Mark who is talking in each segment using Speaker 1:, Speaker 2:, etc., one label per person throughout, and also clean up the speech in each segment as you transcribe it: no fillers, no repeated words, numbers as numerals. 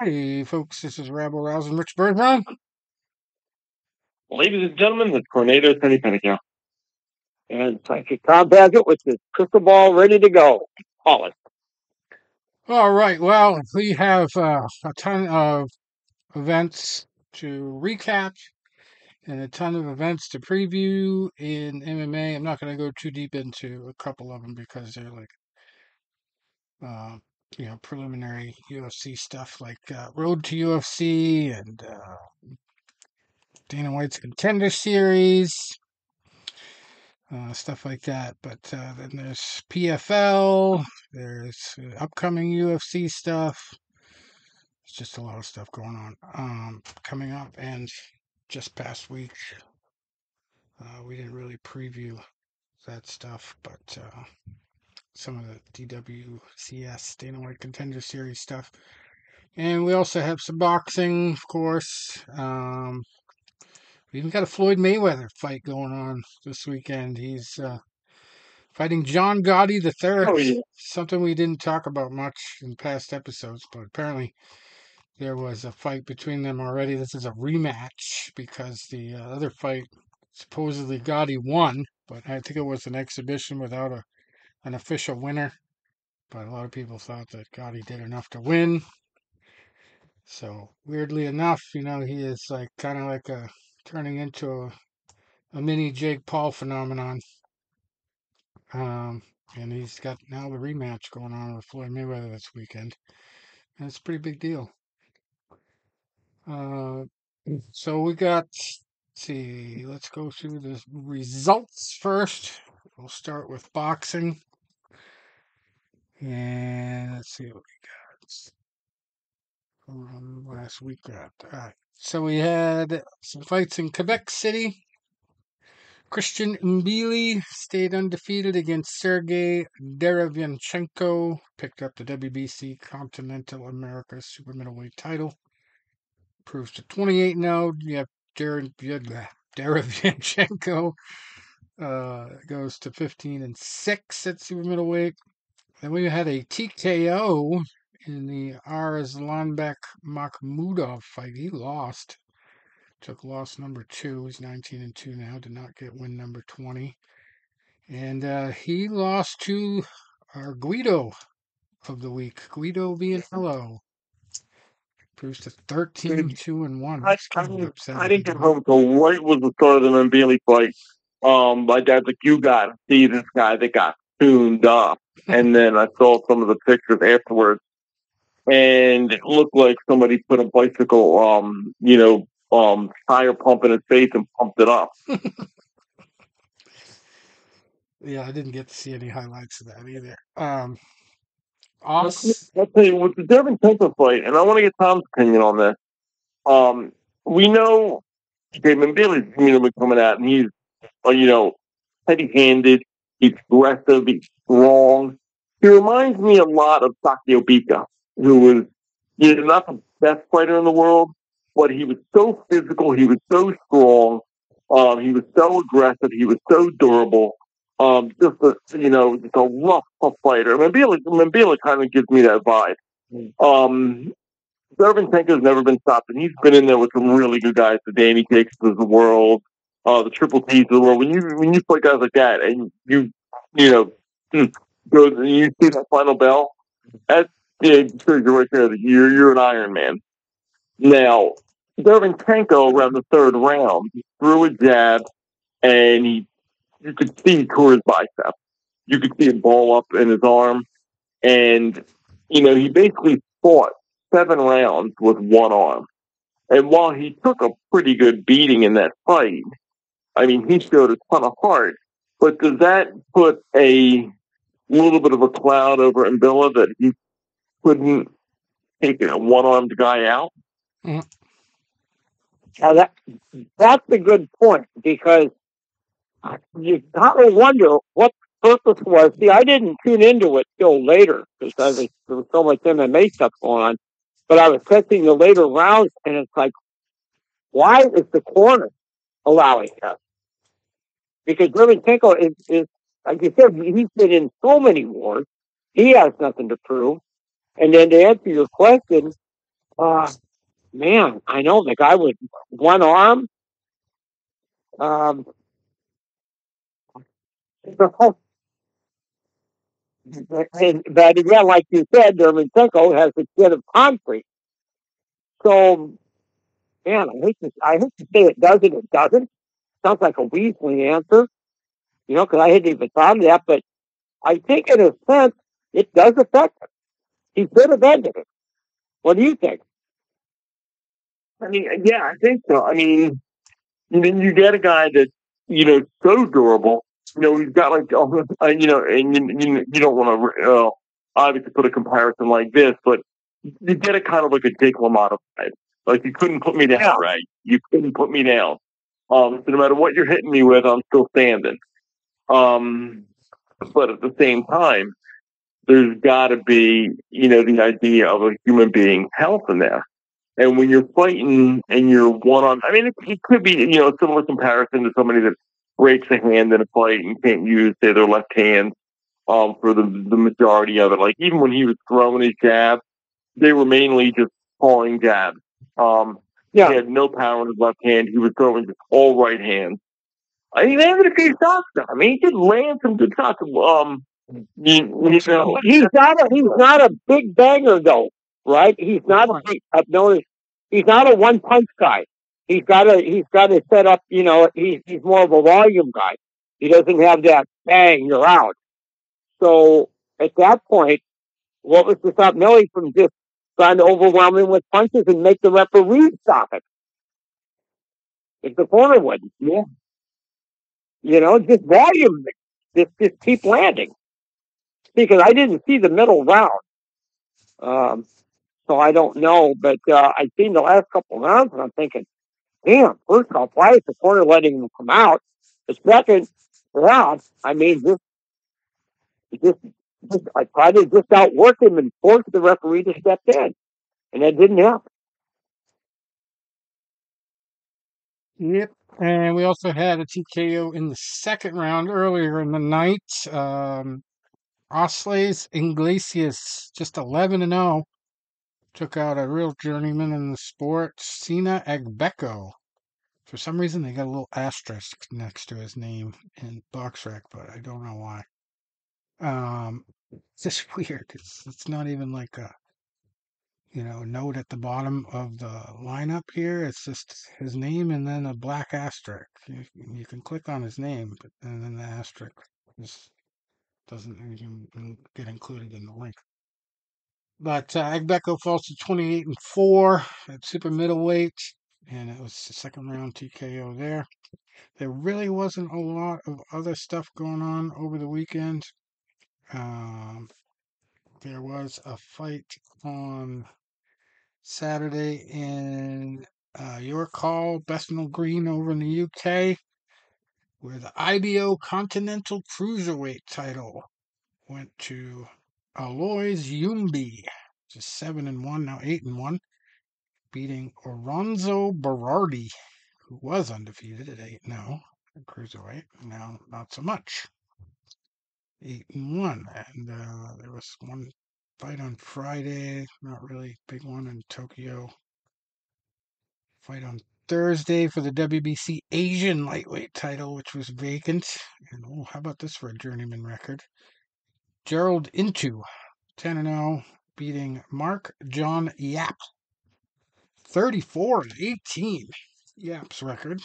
Speaker 1: Hey, folks, this is Rabble Rousing Rich Birdman.
Speaker 2: Ladies and gentlemen, the tornado Manny Pacquiao.
Speaker 3: And thank you, Tom Baggett, with his crystal ball ready to go. Call it.
Speaker 1: All right, well, we have a ton of events to recap and a ton of events to preview in MMA. I'm not going to go too deep into a couple of them because they're like, uh, preliminary UFC stuff like Road to UFC and Dana White's Contender Series. Stuff like that. But then there's PFL, there's upcoming UFC stuff. It's just a lot of stuff going on coming up. And just past week, we didn't really preview that stuff, but some of the DWCS, Dana White Contender Series stuff. And we also have some boxing, of course. We even got a Floyd Mayweather fight going on this weekend. He's fighting John Gotti III.
Speaker 2: Oh, yeah.
Speaker 1: Something we didn't talk about much in past episodes, but apparently there was a fight between them already. This is a rematch because the other fight, supposedly Gotti won, but I think it was an exhibition without an official winner. But a lot of people thought that Gotti did enough to win. So weirdly enough, he is like kind of like turning into a mini Jake Paul phenomenon. And he's got now the rematch going on with Floyd Mayweather this weekend. And it's a pretty big deal. So we got, let's see, let's go through the results first. We'll start with boxing. And let's see what we got. Last week. All right. So we had some fights in Quebec City. Christian Mbili stayed undefeated against Sergey Derevyanchenko. Picked up the WBC Continental America Super Middleweight title. Proves to 28-0. You have Derevyanchenko goes to 15-6 at super middleweight. Then we had a TKO in the Arslanbek Makhmudov fight. He lost. Took loss number 2. He's 19-2 now. Did not get win number 20. And he lost to our Guido of the week, Guido Vianello. Proves to 13-2-1.
Speaker 2: I didn't get home until right was the start of the Mbili fight. My dad's like, you got to see this guy that got tuned up. And then I saw some of the pictures afterwards, and it looked like somebody put a bicycle, tire pump in his face and pumped it up.
Speaker 1: Yeah, I didn't get to see any highlights of that either.
Speaker 2: I'll tell you, with the Derevyanchenko fight, and I want to get Tom's opinion on this. We know Mbili's coming out, and he's heavy-handed, he's aggressive, he's strong. He reminds me a lot of Sakio Bika, who was not the best fighter in the world, but he was so physical, he was so strong, he was so aggressive, he was so durable. Just a rough, tough fighter. Mbili kind of gives me that vibe. Derevyanchenko's never been stopped, and he's been in there with some really good guys, the Danny Jakes of the world, the Triple T's of the world. When you fight guys like that, and you go and you see that final bell, that's shows you right there that you're an Iron Man. Now, Derevyanchenko around the third round, he threw a jab, and you could see he tore his bicep. You could see it ball up in his arm, and he basically fought 7 rounds with one arm. And while he took a pretty good beating in that fight, I mean, he showed a ton of heart. But does that put a little bit of a cloud over Mbila that he couldn't take a one-armed guy out?
Speaker 3: Mm-hmm. Now that's a good point, because you gotta wonder what the purpose was. See, I didn't tune into it till later because there was so much MMA stuff going on. But I was catching the later rounds, and it's like, why is the corner allowing that? Because Derevyanchenko is, like you said, he's been in so many wars. He has nothing to prove. And then to answer your question, Man, I know the guy with one arm. Um, but again, like you said, Dermentenko has a kid of concrete. So, man, I hate to say it doesn't. It doesn't. Sounds like a Weasley answer, because I hadn't even thought of that. But I think, in a sense, it does affect him. He could have ended it. What do you think?
Speaker 2: I mean, yeah, I think so. I mean, you get a guy that's so durable. He's got like and you don't want to obviously put a comparison like this, but you get a kind of like a Jake LaMotta type. Like you couldn't put me down, right? You couldn't put me down. So no matter what you're hitting me with, I'm still standing. But at the same time, there's got to be the idea of a human being's health in there. And when you're fighting and you're one on, I mean, it could be, a similar comparison to somebody that breaks a hand in a fight and can't use, say, their left hand for the majority of it. Like even when he was throwing his jabs, they were mainly just falling jabs. He had no power in his left hand. He was throwing just all right hands. He landed a few shots. I mean, he did land some good shots.
Speaker 3: He's not a big banger though, right? He's not a big. I've noticed he's not a one punch guy. He's got to set up. He's more of a volume guy. He doesn't have that bang, you're out. So at that point, what was to stop Millie from just trying to overwhelm him with punches and make the referee stop it? If the corner wouldn't, just volume, just keep landing. Because I didn't see the middle round. So I don't know, but I've seen the last couple of rounds, and I'm thinking, damn, first off, why is the corner letting him come out? The second round, I mean, just I tried to just outwork him and force the referee to step in, and that didn't happen.
Speaker 1: Yep. And we also had a TKO in the second round earlier in the night. Osles Iglesias, just 11-0, took out a real journeyman in the sport, Sina Agbeko. For some reason, they got a little asterisk next to his name in BoxRec, but I don't know why. It's just weird. It's not even like a note at the bottom of the lineup here. It's just his name and then a black asterisk. You can click on his name, and then the asterisk just doesn't even get included in the link. But Agbeko falls to 28-4 at super middleweight, and it was the second round TKO there. There really wasn't a lot of other stuff going on over the weekend. There was a fight on Saturday in York Hall, Bethnal Green over in the UK, where the IBO Continental Cruiserweight title went to Alois Yumbi, just 7-1, now 8-1, beating Oronzo Berardi, who was undefeated at 8-0 at Cruiserweight, now not so much. 8-1, and there was one fight on Friday, not really big one in Tokyo. Fight on Thursday for the WBC Asian lightweight title, which was vacant. And how about this for a journeyman record? Gerald Into, 10-0, beating Mark John Yap, 34-18. Yap's record.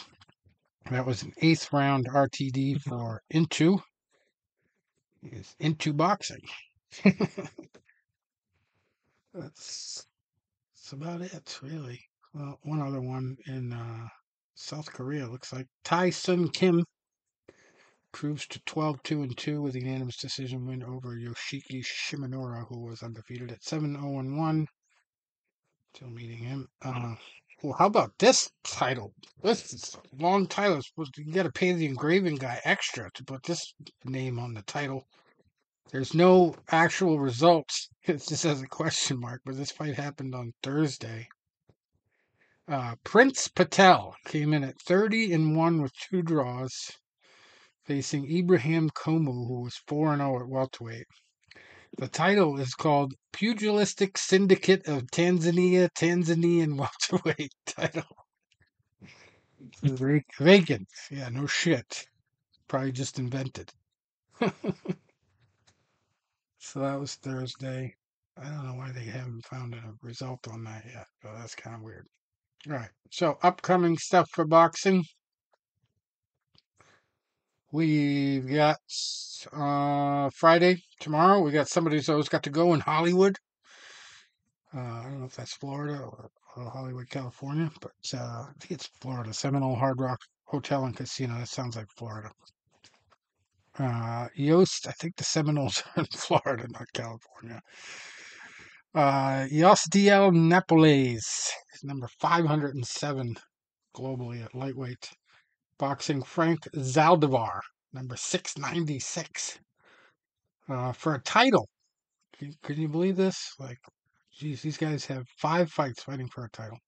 Speaker 1: That was an 8th round RTD for Into. He is into boxing. That's about it, really. Well, one other one in South Korea. Looks like Tae-Sun Kim proves to 12-2-2 with a unanimous decision win over Yoshiki Shimanura, who was undefeated at 7-0-1. Still meeting him. Well, how about this title? This is a long title. You got to pay the engraving guy extra to put this name on the title. There's no actual results. It just has a question mark, but this fight happened on Thursday. Prince Patel came in at 30-1 with 2 draws, facing Ibrahim Komu, who was 4-0 at welterweight. The title is called Pugilistic Syndicate of Tanzania, Tanzanian welterweight title. Vacant. Yeah, no shit. Probably just invented. So that was Thursday. I don't know why they haven't found a result on that yet, but that's kind of weird. All right. So upcoming stuff for boxing. We've got Friday tomorrow. We got somebody's always got to go in Hollywood. I don't know if that's Florida or Hollywood, California, but I think it's Florida. Seminole Hard Rock Hotel and Casino. That sounds like Florida. Yost, I think the Seminoles are in Florida, not California. Yostiel Napoles, number 507 globally at lightweight. Boxing Frank Zaldivar, number 696. For a title. Can you believe this? Like, geez, these guys have 5 fights fighting for a title.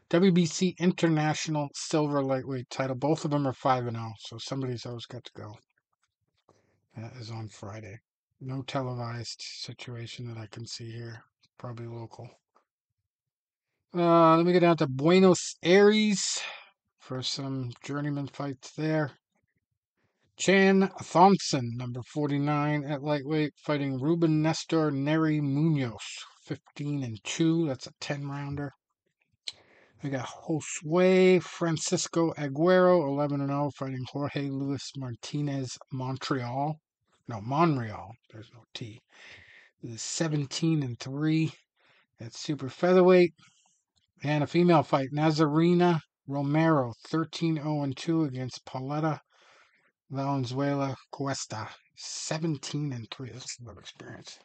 Speaker 1: WBC International Silver Lightweight title. Both of them are 5-0, so somebody's always got to go. That is on Friday. No televised situation that I can see here. Probably local. Let me go down to Buenos Aires for some journeyman fights there. Chan Thompson, number 49 at lightweight, fighting Ruben Nestor Neri Munoz, 15-2. That's a 10-rounder. We got Josue Francisco Aguero, 11-0, fighting Jorge Luis Martinez Monreal. There's no T. This is 17-3 at super featherweight. And a female fight, Nazarena Romero, 13-0-2 against Pauletta Valenzuela Cuesta, 17-3. That's a good experience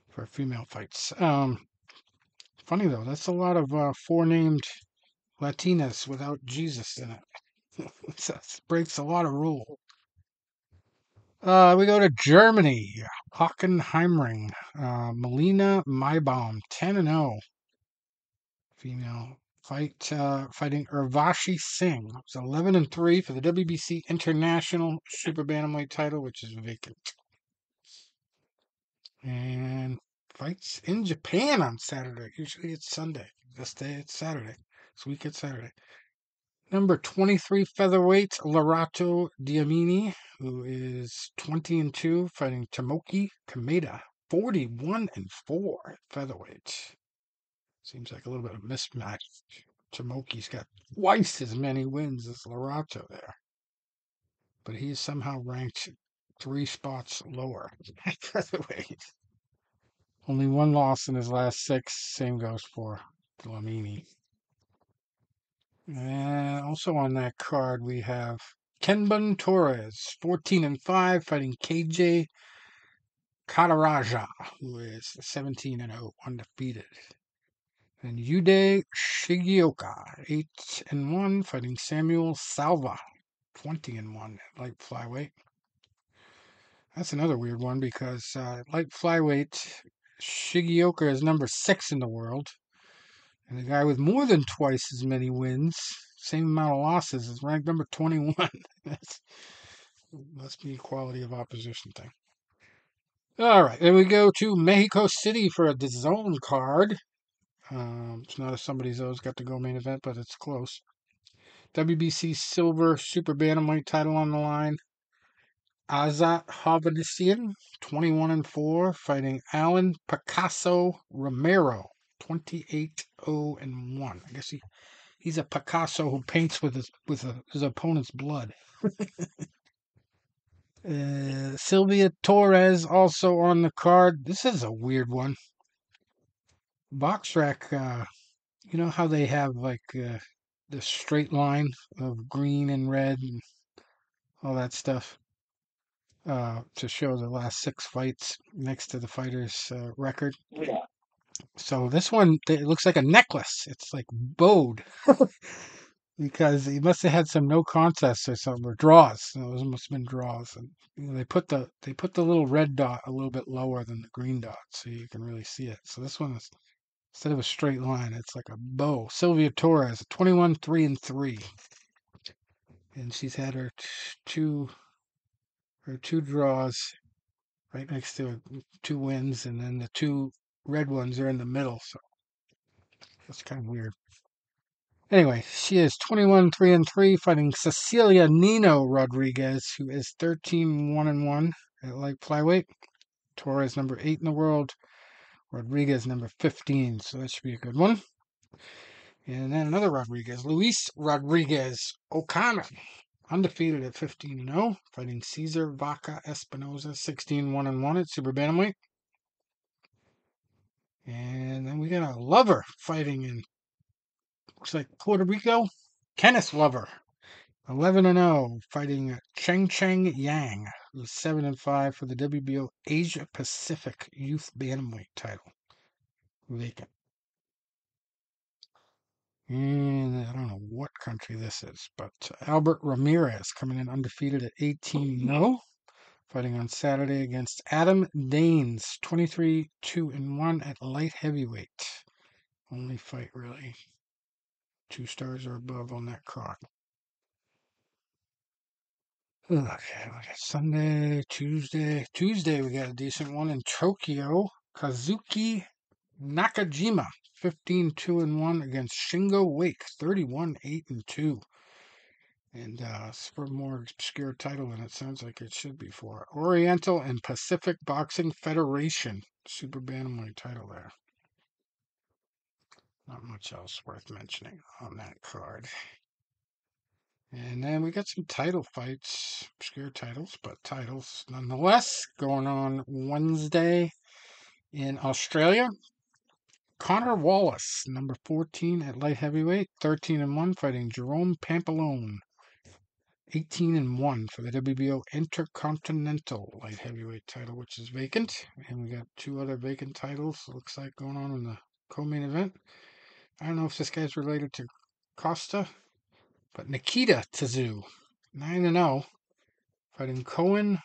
Speaker 1: for female fights. Funny though, that's a lot of four-named Latinas without Jesus in it. That breaks a lot of rules. We go to Germany. Hockenheimring. Melina Maibaum, 10-0. Female fight, fighting Urvashi Singh. It's 11-3 for the WBC International Super Bantamweight title, which is vacant. And fights in Japan on Saturday. Usually it's Sunday. This day it's Saturday. This week it's Saturday. Number 23 featherweight Larato Diamini, who is 20-2, fighting Tomoki Kameda, 41-4 at featherweight. Seems like a little bit of a mismatch. Tomoki's got twice as many wins as Larato there, but he is somehow ranked 3 spots lower at featherweight. Only 1 loss in his last 6. Same goes for Dlamini. And also on that card, we have Kenbun Torres, 14-5, fighting KJ Kataraja, who is 17-0, undefeated. And Yude Shigioka, 8-1, fighting Samuel Salva, 20-1 at light flyweight. That's another weird one because light flyweight, Shigioka is number 6 in the world. And the guy with more than twice as many wins, same amount of losses, is ranked number 21. Must be quality of opposition thing. All right, then we go to Mexico City for a DAZN card. It's not if somebody's always got to go main event, but it's close. WBC Silver Super Bantamweight title on the line. Azat Hovhannissian, 21-4, fighting Alan Picasso Romero, 28-0-1. I guess he's a Picasso who paints with his opponent's blood. Sylvia Torres also on the card. This is a weird one. BoxRec, you know how they have like the straight line of green and red and all that stuff to show the last 6 fights next to the fighter's record.
Speaker 3: Yeah.
Speaker 1: So this one, it looks like a necklace. It's like bowed because he must have had some no contests or something, or draws. Those must have been draws. And they put the little red dot a little bit lower than the green dot, so you can really see it. So this one is, instead of a straight line, it's like a bow. Sylvia Torres, 21-3-3, and she's had her two draws, right next to 2 wins, and then the 2 red ones are in the middle. So that's kind of weird. Anyway, she is 21-3-3, fighting Cecilia Nino Rodriguez, who is 13-1-1 at light flyweight. Torres number 8 in the world. Rodriguez number 15. So that should be a good one. And then another Rodriguez, Luis Rodriguez O'Connor, undefeated at 15-0, fighting Cesar Vaca Espinoza, 16-1-1 at super bantamweight. And then we got a Lover fighting in, looks like Puerto Rico. Kenneth Lover, 11-0, fighting Cheng Yang, who's 7-5 for the WBO Asia Pacific Youth Bantamweight title. Vacant. And I don't know what country this is, but Albert Ramirez coming in undefeated at 18-0, fighting on Saturday against Adam Danes, 23-2-1 at light heavyweight. Only fight really 2 stars or above on that card. Okay, we got Sunday, Tuesday. Tuesday we got a decent one in Tokyo. Kazuki Nakajima, 15-2-1 against Shingo Wake, 31-8-2. And it's for a more obscure title than it sounds like it should be for. Oriental and Pacific Boxing Federation super bantamweight title there. Not much else worth mentioning on that card. And then we got some title fights, obscure titles, but titles nonetheless, going on Wednesday in Australia. Conor Wallace, number 14 at light heavyweight, 13-1, fighting Jerome Pampalone, 18-1 for the WBO Intercontinental light heavyweight title, which is vacant. And we got 2 other vacant titles, looks like, going on in the co-main event. I don't know if this guy's related to Costa, but Nikita Tszyu, 9-0, fighting Cohen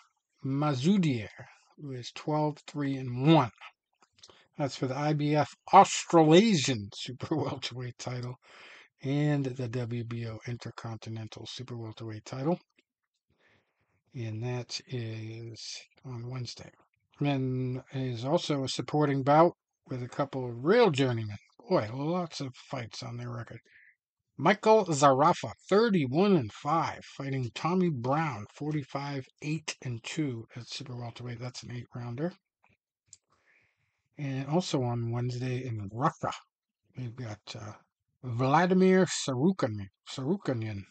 Speaker 1: Mazoudier, who is 12-3-1. That's for the IBF Australasian Super Welterweight title and the WBO Intercontinental Super Welterweight title. And that is on Wednesday. Then is also a supporting bout with a couple of real journeymen. Boy, lots of fights on their record. Michael Zarafa, 31-5, fighting Tommy Brown, 45-8-2 at super welterweight. That's an 8-rounder. And also on Wednesday in Russia, we've got Vladimir Sarukanian,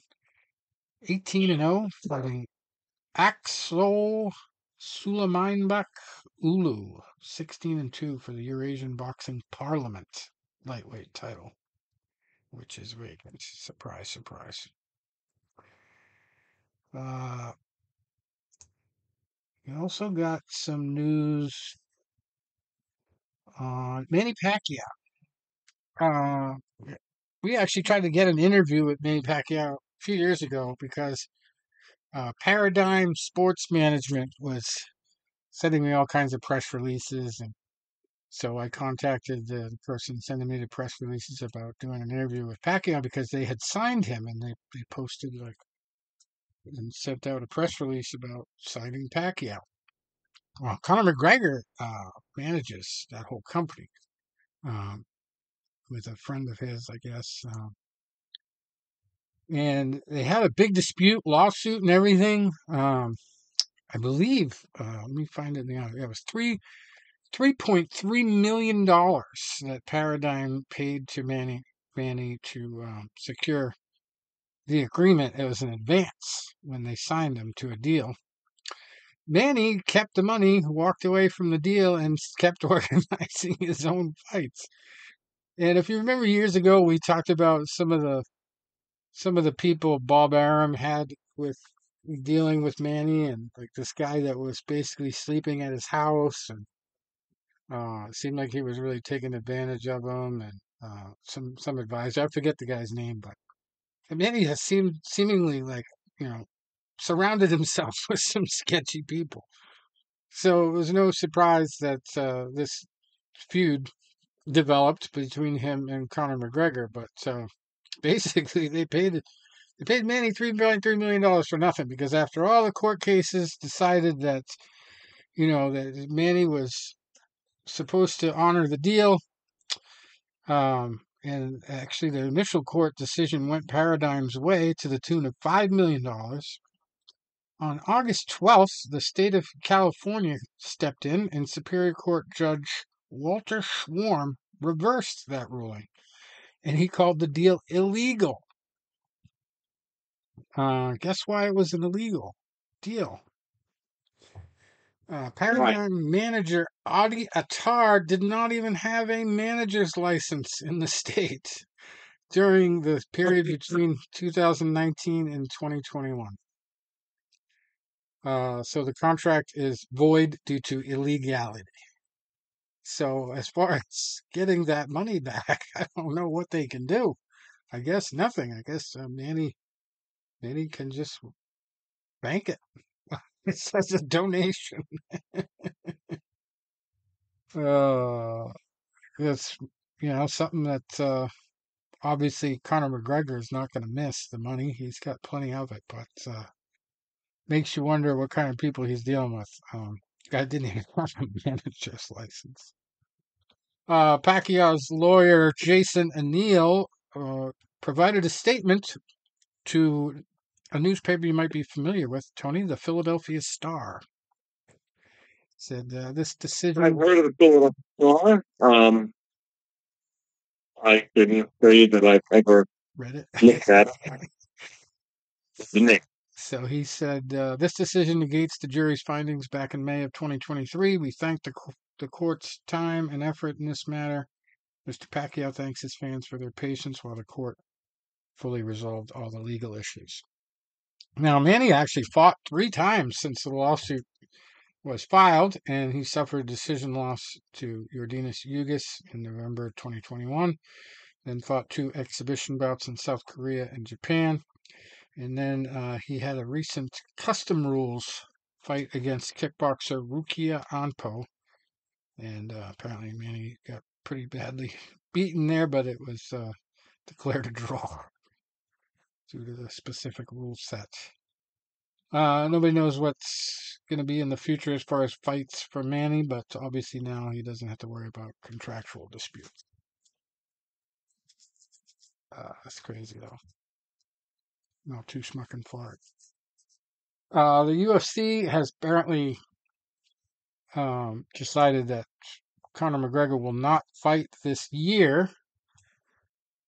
Speaker 1: 18-0, fighting Axel Sulaimanbek Ulu, 16-2 for the Eurasian Boxing Parliament lightweight title, which is vacant. Surprise, surprise. We also got some news on Manny Pacquiao. We actually tried to get an interview with Manny Pacquiao a few years ago because Paradigm Sports Management was sending me all kinds of press releases, and so I contacted the person sending me the press releases about doing an interview with Pacquiao because they had signed him, and they posted and sent out a press release about signing Pacquiao. Well, Conor McGregor manages that whole company with a friend of his, I guess. And they had a big dispute, lawsuit, and everything. I believe, let me find it now. It was $3.3 million that Paradigm paid to Manny to secure the agreement. It was an advance when they signed him to a deal. Manny kept the money, walked away from the deal, and kept organizing his own fights. And if you remember years ago, we talked about some of the people Bob Arum had with dealing with Manny, and like this guy that was basically sleeping at his house, and it seemed like he was really taking advantage of him, and some advisor. I forget the guy's name, but Manny has seemingly surrounded himself with some sketchy people. So it was no surprise that this feud developed between him and Conor McGregor. But basically, they paid Manny $3.3 million for nothing because after all the court cases decided that that Manny was supposed to honor the deal. And actually, the initial court decision went Paradigm's way to the tune of $5 million. On August 12th, the state of California stepped in, and Superior Court Judge Walter Schwarm reversed that ruling, and he called the deal illegal. Guess why it was an illegal deal? Paradigm manager Adi Attar did not even have a manager's license in the state during the period between 2019 and 2021. So the contract is void due to illegality. So as far as getting that money back, I don't know what they can do. I guess nothing. I guess Manny can just bank it. It's as a donation. It's something that obviously Conor McGregor is not going to miss the money. He's got plenty of it, but makes you wonder what kind of people he's dealing with. Guy didn't even have a manager's license. Pacquiao's lawyer Jason Anneal provided a statement to a newspaper you might be familiar with, Tony, the Philadelphia Star. Said this decision.
Speaker 2: I've heard of the Philadelphia Star. I couldn't say that I've ever
Speaker 1: read it.
Speaker 2: Looked at it.
Speaker 1: So he said, this decision negates the jury's findings back in May of 2023. We thank the court's time and effort in this matter. Mr. Pacquiao thanks his fans for their patience while the court fully resolved all the legal issues. Now, Manny actually fought 3 times since the lawsuit was filed, and he suffered a decision loss to Yordenis Ugas in November 2021, then fought 2 exhibition bouts in South Korea and Japan. And then he had a recent custom rules fight against kickboxer Rukia Anpo. And apparently Manny got pretty badly beaten there, but it was declared a draw due to the specific rule set. Nobody knows what's going to be in the future as far as fights for Manny, but obviously now he doesn't have to worry about contractual disputes. That's crazy, though. No, too smucking fart. The UFC has apparently decided that Conor McGregor will not fight this year,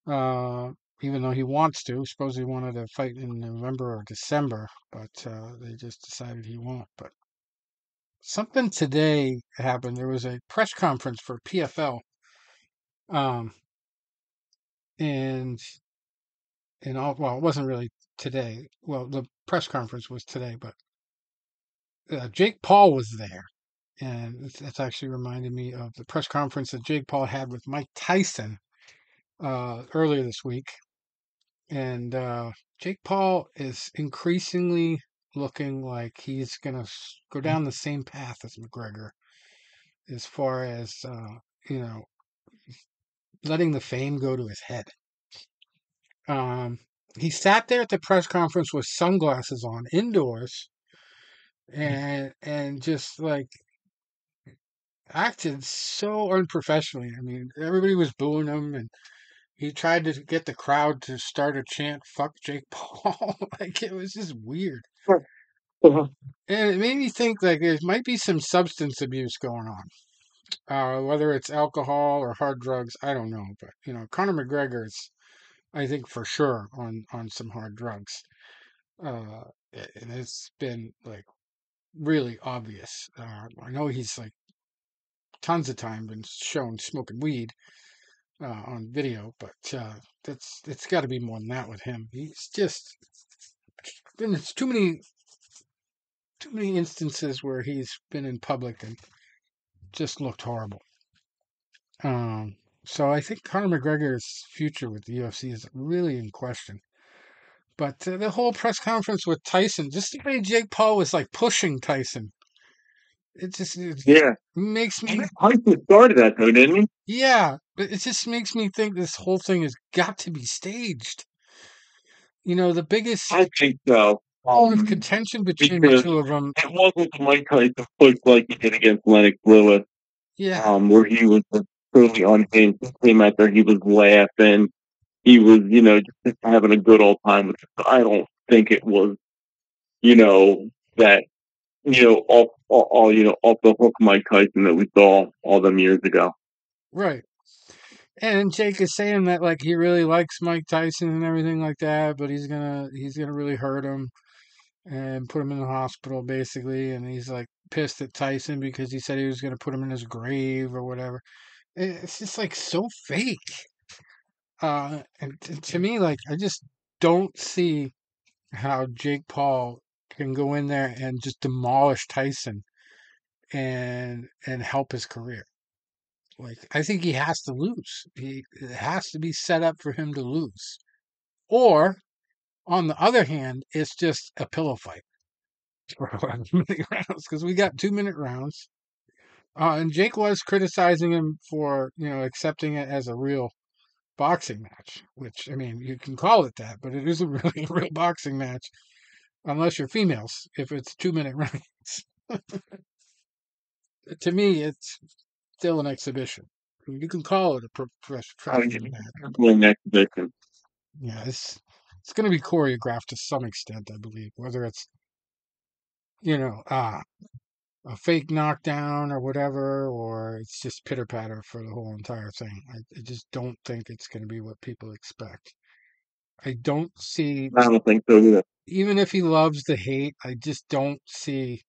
Speaker 1: even though he wants to. Suppose he wanted to fight in November or December, but they just decided he won't. But something today happened. There was a press conference for PFL, and well, it wasn't really today. Well, the press conference was today, but Jake Paul was there. And that's actually reminded me of the press conference that Jake Paul had with Mike Tyson earlier this week. And Jake Paul is increasingly looking like he's going to go down the same path as McGregor as far as, letting the fame go to his head. He sat there at the press conference with sunglasses on indoors and just like acted so unprofessionally. I mean, everybody was booing him, and he tried to get the crowd to start a chant, "Fuck Jake Paul." Like, it was just weird. And it made me think like there might be some substance abuse going on. Whether it's alcohol or hard drugs, I don't know. But, Conor McGregor is, I think, for sure on some hard drugs. And it's been, like, really obvious. I know he's, like, tons of time been shown smoking weed on video, but it's got to be more than that with him. He's just been too many instances where he's been in public and just looked horrible. So I think Conor McGregor's future with the UFC is really in question. But the whole press conference with Tyson, just the way Jake Paul was like pushing Tyson, it makes me.
Speaker 2: Tyson started that though, didn't he?
Speaker 1: Yeah, but it just makes me think this whole thing has got to be staged. The biggest.
Speaker 2: I think so.
Speaker 1: Well, the contention between the
Speaker 2: because
Speaker 1: two of them,
Speaker 2: it wasn't Mike Tyson push like he did against Lennox Lewis,
Speaker 1: yeah,
Speaker 2: where he was just totally unhinged. He came out there, he was laughing, he was, just having a good old time with it. I don't think it was, that, off the hook Mike Tyson that we saw all them years ago.
Speaker 1: right. And Jake is saying that like he really likes Mike Tyson and everything like that, but he's gonna really hurt him and put him in the hospital basically. And he's like pissed at Tyson because he said he was gonna put him in his grave or whatever. It's just like so fake. And to me, like I just don't see how Jake Paul can go in there and just demolish Tyson and help his career. Like I think he has to lose. It has to be set up for him to lose. Or on the other hand, it's just a pillow fight for 11-minute rounds because we got 2-minute rounds. And Jake was criticizing him for accepting it as a real boxing match, which I mean you can call it that, but it isn't really a real boxing match unless you're females. If it's 2-minute rounds, to me, it's still an exhibition. You can call it a professional match.
Speaker 2: An exhibition.
Speaker 1: Yeah, it's going to be choreographed to some extent, I believe. Whether it's you know uh, a fake knockdown or whatever, or it's just pitter patter for the whole entire thing. I just don't think it's going to be what people expect. I don't see,
Speaker 2: I don't think so either.
Speaker 1: even if he loves the hate, I just don't see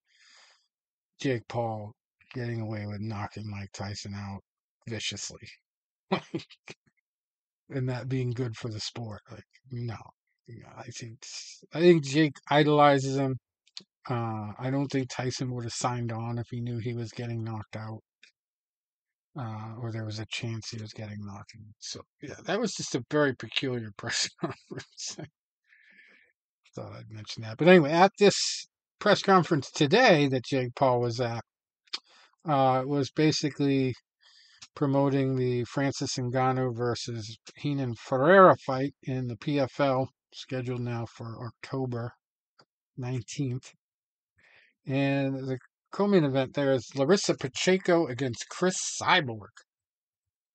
Speaker 1: Jake Paul getting away with knocking Mike Tyson out viciously. And that being good for the sport. Like, no. I think Jake idolizes him. I don't think Tyson would have signed on if he knew he was getting knocked out, or there was a chance he was getting knocked out. So yeah, that was just a very peculiar press conference. Thought I'd mention that. But anyway, at this press conference today that Jake Paul was at, was basically promoting the Francis Ngannou versus Renan Ferreira fight in the PFL, scheduled now for October 19th. And the co-main event there is Larissa Pacheco against Chris Cyborg.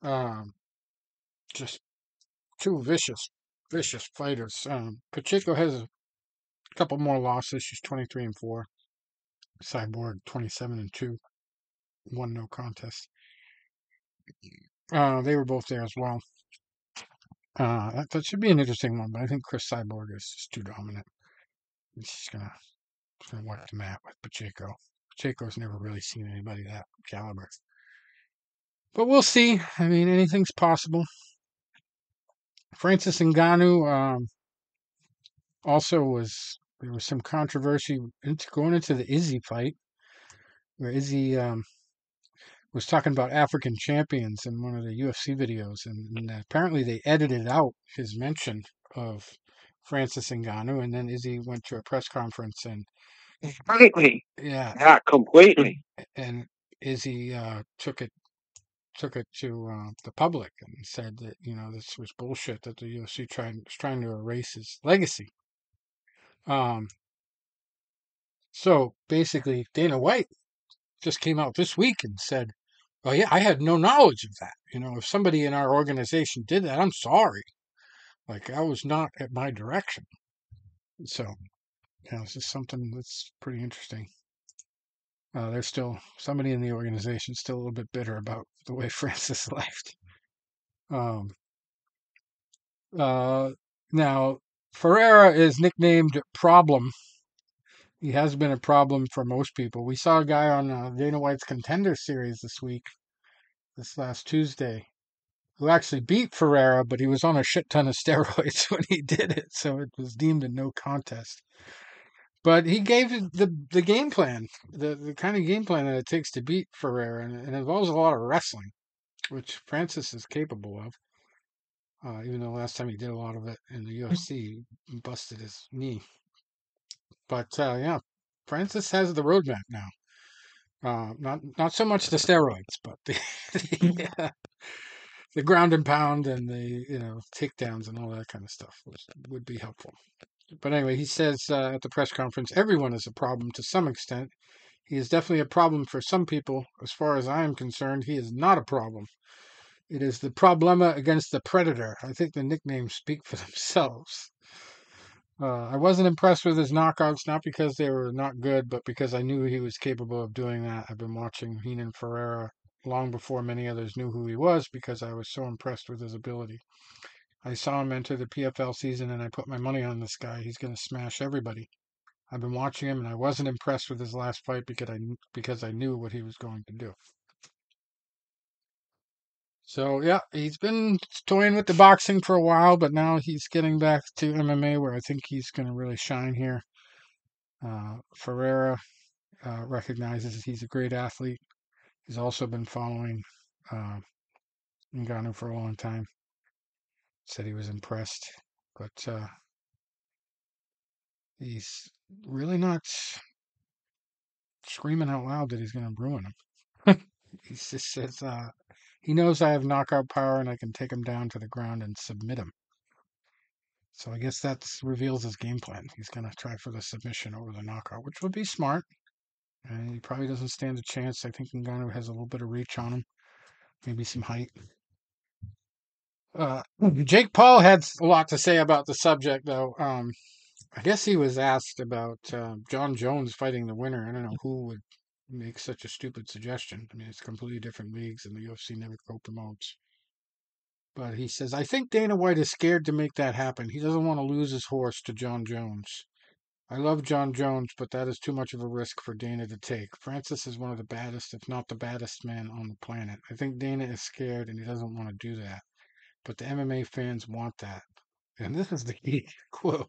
Speaker 1: Um, just two vicious fighters. Pacheco has a couple more losses. She's 23-4. Cyborg 27-2. One no contest. They were both there as well. That should be an interesting one, but I think Chris Cyborg is just too dominant. She's gonna wipe the mat with Pacheco. Pacheco's never really seen anybody that caliber. But we'll see. I mean, anything's possible. Francis Ngannou also there was some controversy going into the Izzy fight, where Izzy was talking about African champions in one of the UFC videos, and apparently they edited out his mention of Francis Ngannou, and then Izzy went to a press conference and
Speaker 3: Completely.
Speaker 1: yeah,
Speaker 3: Yeah, completely.
Speaker 1: and Izzy took it to the public and said that this was bullshit, that the UFC was trying to erase his legacy. So basically, Dana White just came out this week and said, "Oh yeah, I had no knowledge of that. If somebody in our organization did that, I'm sorry. Like I was not at my direction." So it's just something that's pretty interesting. There's still somebody in the organization still a little bit bitter about the way Francis left. Um, now Ferreira is nicknamed Problem. He has been a problem for most people. We saw a guy on Dana White's Contender series this last Tuesday, who actually beat Ferreira, but he was on a shit ton of steroids when he did it, so it was deemed a no contest. But he gave the game plan, the kind of game plan that it takes to beat Ferreira, and it involves a lot of wrestling, which Francis is capable of. Even though last time he did a lot of it in the UFC, he busted his knee. But yeah, Francis has the roadmap now. Not so much the steroids, but the ground and pound and the takedowns and all that kind of stuff would be helpful. But anyway, he says at the press conference, everyone is a problem to some extent. He is definitely a problem for some people. As far as I am concerned, he is not a problem. It is the problema against the predator. I think the nicknames speak for themselves. I wasn't impressed with his knockouts, not because they were not good, but because I knew he was capable of doing that. I've been watching Renan Ferreira long before many others knew who he was because I was so impressed with his ability. I saw him enter the PFL season and I put my money on this guy. He's going to smash everybody. I've been watching him and I wasn't impressed with his last fight because I knew what he was going to do. So yeah, he's been toying with the boxing for a while, but now he's getting back to MMA where I think he's going to really shine here. Ferreira recognizes he's a great athlete. He's also been following Ngannou for a long time. Said he was impressed, but he's really not screaming out loud that he's going to ruin him. He just says he knows I have knockout power and I can take him down to the ground and submit him. So I guess that reveals his game plan. He's going to try for the submission over the knockout, which would be smart. And he probably doesn't stand a chance. I think Ngannou has a little bit of reach on him, maybe some height. Jake Paul had a lot to say about the subject, though. I guess he was asked about John Jones fighting the winner. I don't know who would make such a stupid suggestion. I mean, it's completely different leagues, and the UFC never co-promotes. But he says, I think Dana White is scared to make that happen. He doesn't want to lose his horse to John Jones. I love John Jones, but that is too much of a risk for Dana to take. Francis is one of the baddest, if not the baddest man on the planet. I think Dana is scared and he doesn't want to do that. But the MMA fans want that. And this is the key quote.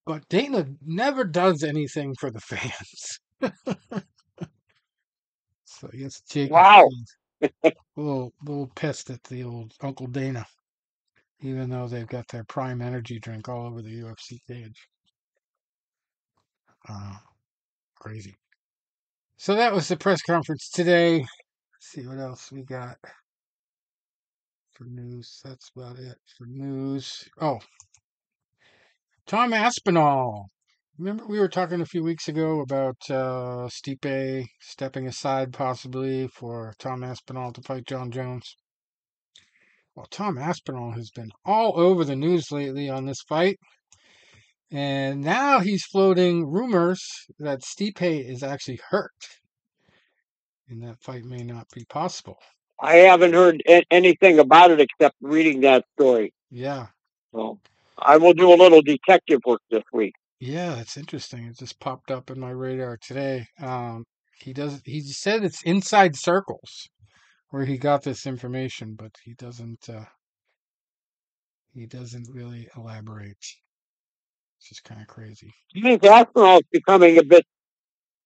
Speaker 1: But Dana never does anything for the fans. So yes, Jake
Speaker 3: Wow.
Speaker 1: is a little pissed at the old Uncle Dana, even though they've got their prime energy drink all over the UFC cage. Crazy. So that was the press conference today. Let's see what else we got for news. That's about it for news. Oh, Tom Aspinall. Remember we were talking a few weeks ago about Stipe stepping aside possibly for Tom Aspinall to fight John Jones? Well, Tom Aspinall has been all over the news lately on this fight. And now he's floating rumors that Stipe is actually hurt. And that fight may not be possible.
Speaker 3: I haven't heard anything about it except reading that story.
Speaker 1: Yeah.
Speaker 3: So I will do a little detective work this week.
Speaker 1: Yeah, that's interesting. It just popped up in my radar today. He said it's inside circles where he got this information, but he doesn't really elaborate. It's just kind of crazy.
Speaker 3: I think Aspinall is becoming a bit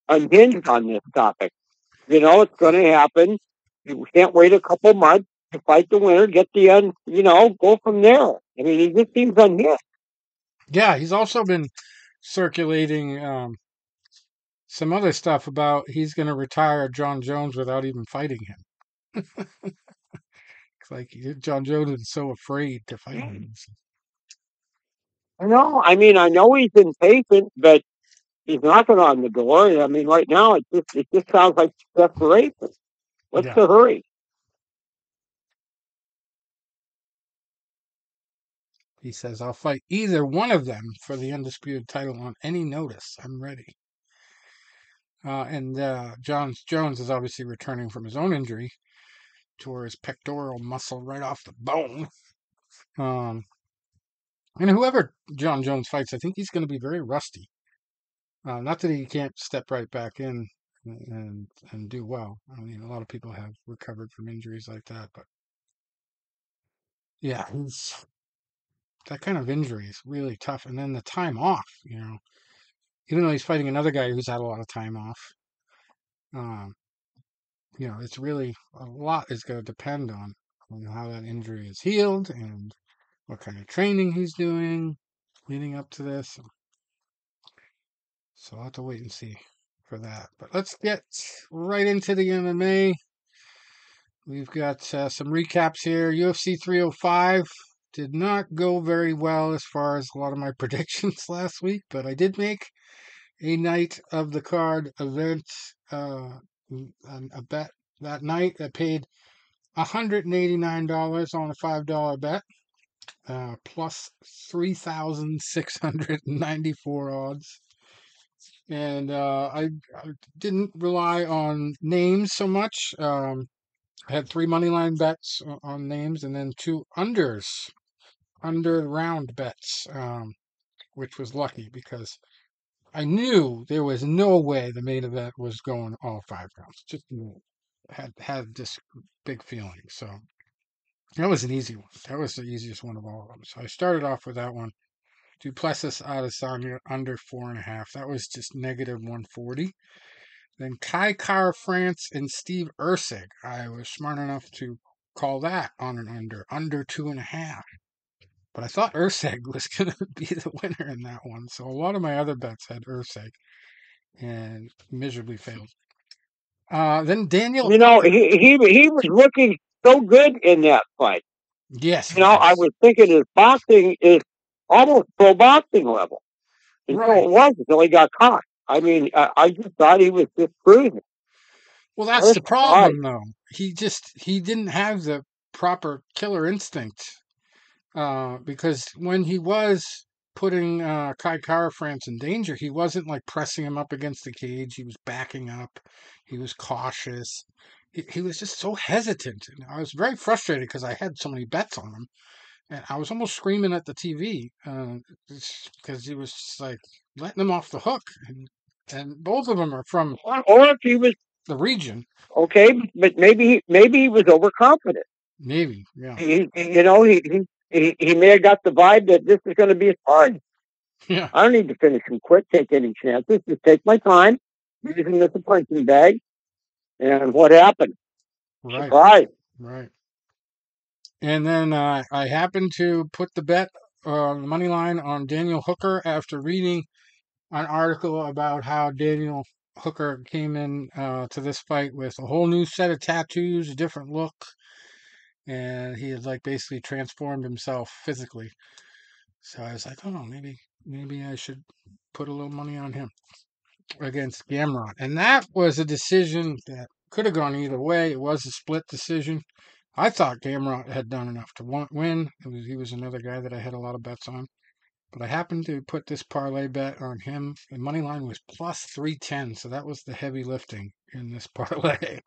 Speaker 3: unhinged on this topic. You know, it's going to happen. You can't wait a couple months to fight the winner, get the end, go from there. I mean, he just seems unhinged.
Speaker 1: Yeah, he's also been circulating some other stuff about he's going to retire John Jones without even fighting him. It's like John Jones is so afraid to fight him.
Speaker 3: I know. I mean, I know he's impatient, but he's knocking on the door. I mean, right now it just sounds like desperation. What's the hurry?
Speaker 1: He says, I'll fight either one of them for the undisputed title on any notice. I'm ready. And Jones is obviously returning from his own injury, tore his pectoral muscle right off the bone. And whoever John Jones fights, I think he's going to be very rusty. Not that he can't step right back in and do well. I mean, a lot of people have recovered from injuries like that, but yeah, that kind of injury is really tough. And then the time off, even though he's fighting another guy who's had a lot of time off, it's really a lot is going to depend on how that injury is healed and what kind of training he's doing leading up to this. So I'll have to wait and see for that. But let's get right into the MMA. We've got some recaps here. UFC 305. did not go very well as far as a lot of my predictions last week, but I did make a night of the card event, a bet that night that paid $189 on a $5 bet, plus 3,694 odds. And I didn't rely on names so much. I had 3 money line bets on names and then 2 under round bets, which was lucky because I knew there was no way the main event was going all 5 rounds. Just had this big feeling. So that was an easy one. That was the easiest one of all of them. So I started off with that one. Duplessis Adesanya under 4.5. That was just negative 140. Then Kai Kara France and Steve Ursig. I was smart enough to call that on an under 2.5. But I thought Ursig was going to be the winner in that one. So a lot of my other bets had Ursig and miserably failed. Then Daniel.
Speaker 3: You know, he was looking so good in that fight.
Speaker 1: Yes.
Speaker 3: You know, I was thinking his boxing is almost pro boxing level. And so it was until he got caught. I mean, I just thought he was just cruising.
Speaker 1: Well, that's the problem, though. He didn't have the proper killer instinct. Because when he was putting Kai Kara France in danger, he wasn't like pressing him up against the cage. He was backing up. He was cautious. He was just so hesitant. And I was very frustrated because I had so many bets on him. And I was almost screaming at the TV because he was just like letting him off the hook. And both of them are from
Speaker 3: or if he was
Speaker 1: the region.
Speaker 3: Okay, but maybe he was overconfident.
Speaker 1: Maybe, yeah.
Speaker 3: He may have got the vibe that this is going to be hard.
Speaker 1: Yeah.
Speaker 3: I don't need to finish him quick, take any chances. Just take my time, using this a punching bag. And what happened?
Speaker 1: Right.
Speaker 3: Surprise.
Speaker 1: Right. And then I happened to put the bet on the money line on Daniel Hooker after reading an article about how Daniel Hooker came in to this fight with a whole new set of tattoos, a different look, and he had like basically transformed himself physically. So I was like, oh, maybe I should put a little money on him against Gamrot. And that was a decision that could have gone either way. It was a split decision. I thought Gamrot had done enough to win. He was another guy that I had a lot of bets on. But I happened to put this parlay bet on him. The money line was plus 310, so that was the heavy lifting in this parlay.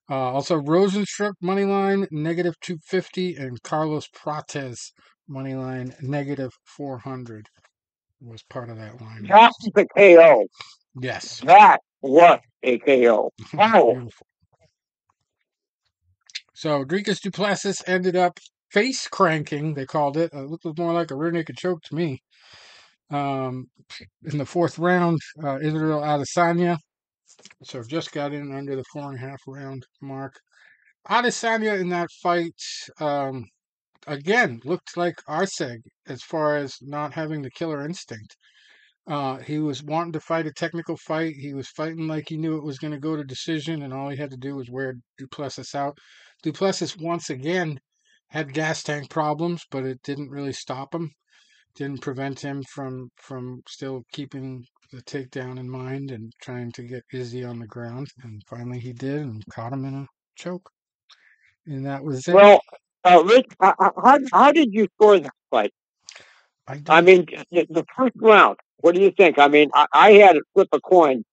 Speaker 1: Also, Rosenstruck money line negative 250, and Carlos Prates money line negative 400 was part of that line.
Speaker 3: That's the KO.
Speaker 1: Yes.
Speaker 3: That was a KO. Wow.
Speaker 1: Beautiful. So Dricus Duplessis ended up face cranking, they called it. It looked more like a rear naked choke to me. In the 4th round, Israel Adesanya. So just got in under the 4.5 round mark. Adesanya in that fight, again, looked like Ursig as far as not having the killer instinct. He was wanting to fight a technical fight. He was fighting like he knew it was going to go to decision, and all he had to do was wear Duplessis out. Duplessis, once again, had gas tank problems, but it didn't really stop him. Didn't prevent him from still keeping the takedown in mind and trying to get Izzy on the ground. And finally he did and caught him in a choke. And that was it.
Speaker 3: Well, Rich, how did you score that fight? I mean, the first round, what do you think? I mean, I had it flip a coin.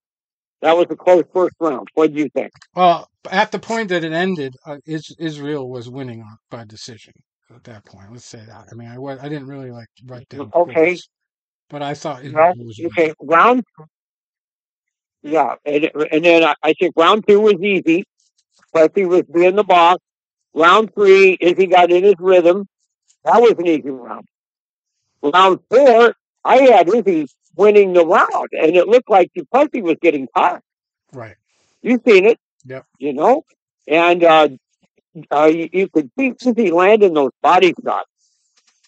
Speaker 3: That was a close first round. What do you think?
Speaker 1: Well, at the point that it ended, Israel was winning by decision at that point. Let's say that. I mean, I didn't really like write down
Speaker 3: Okay.
Speaker 1: scores, but I thought
Speaker 3: Israel was okay. Round, yeah, and then I think round 2 was easy. Plessy was in the box. Round 3, Izzy got in his rhythm. That was an easy round. Round 4, I had Izzy winning the round, and it looked like Plessy was getting tired.
Speaker 1: Right.
Speaker 3: You've seen it.
Speaker 1: Yep.
Speaker 3: You know? And you could see Izzy landing those body shots.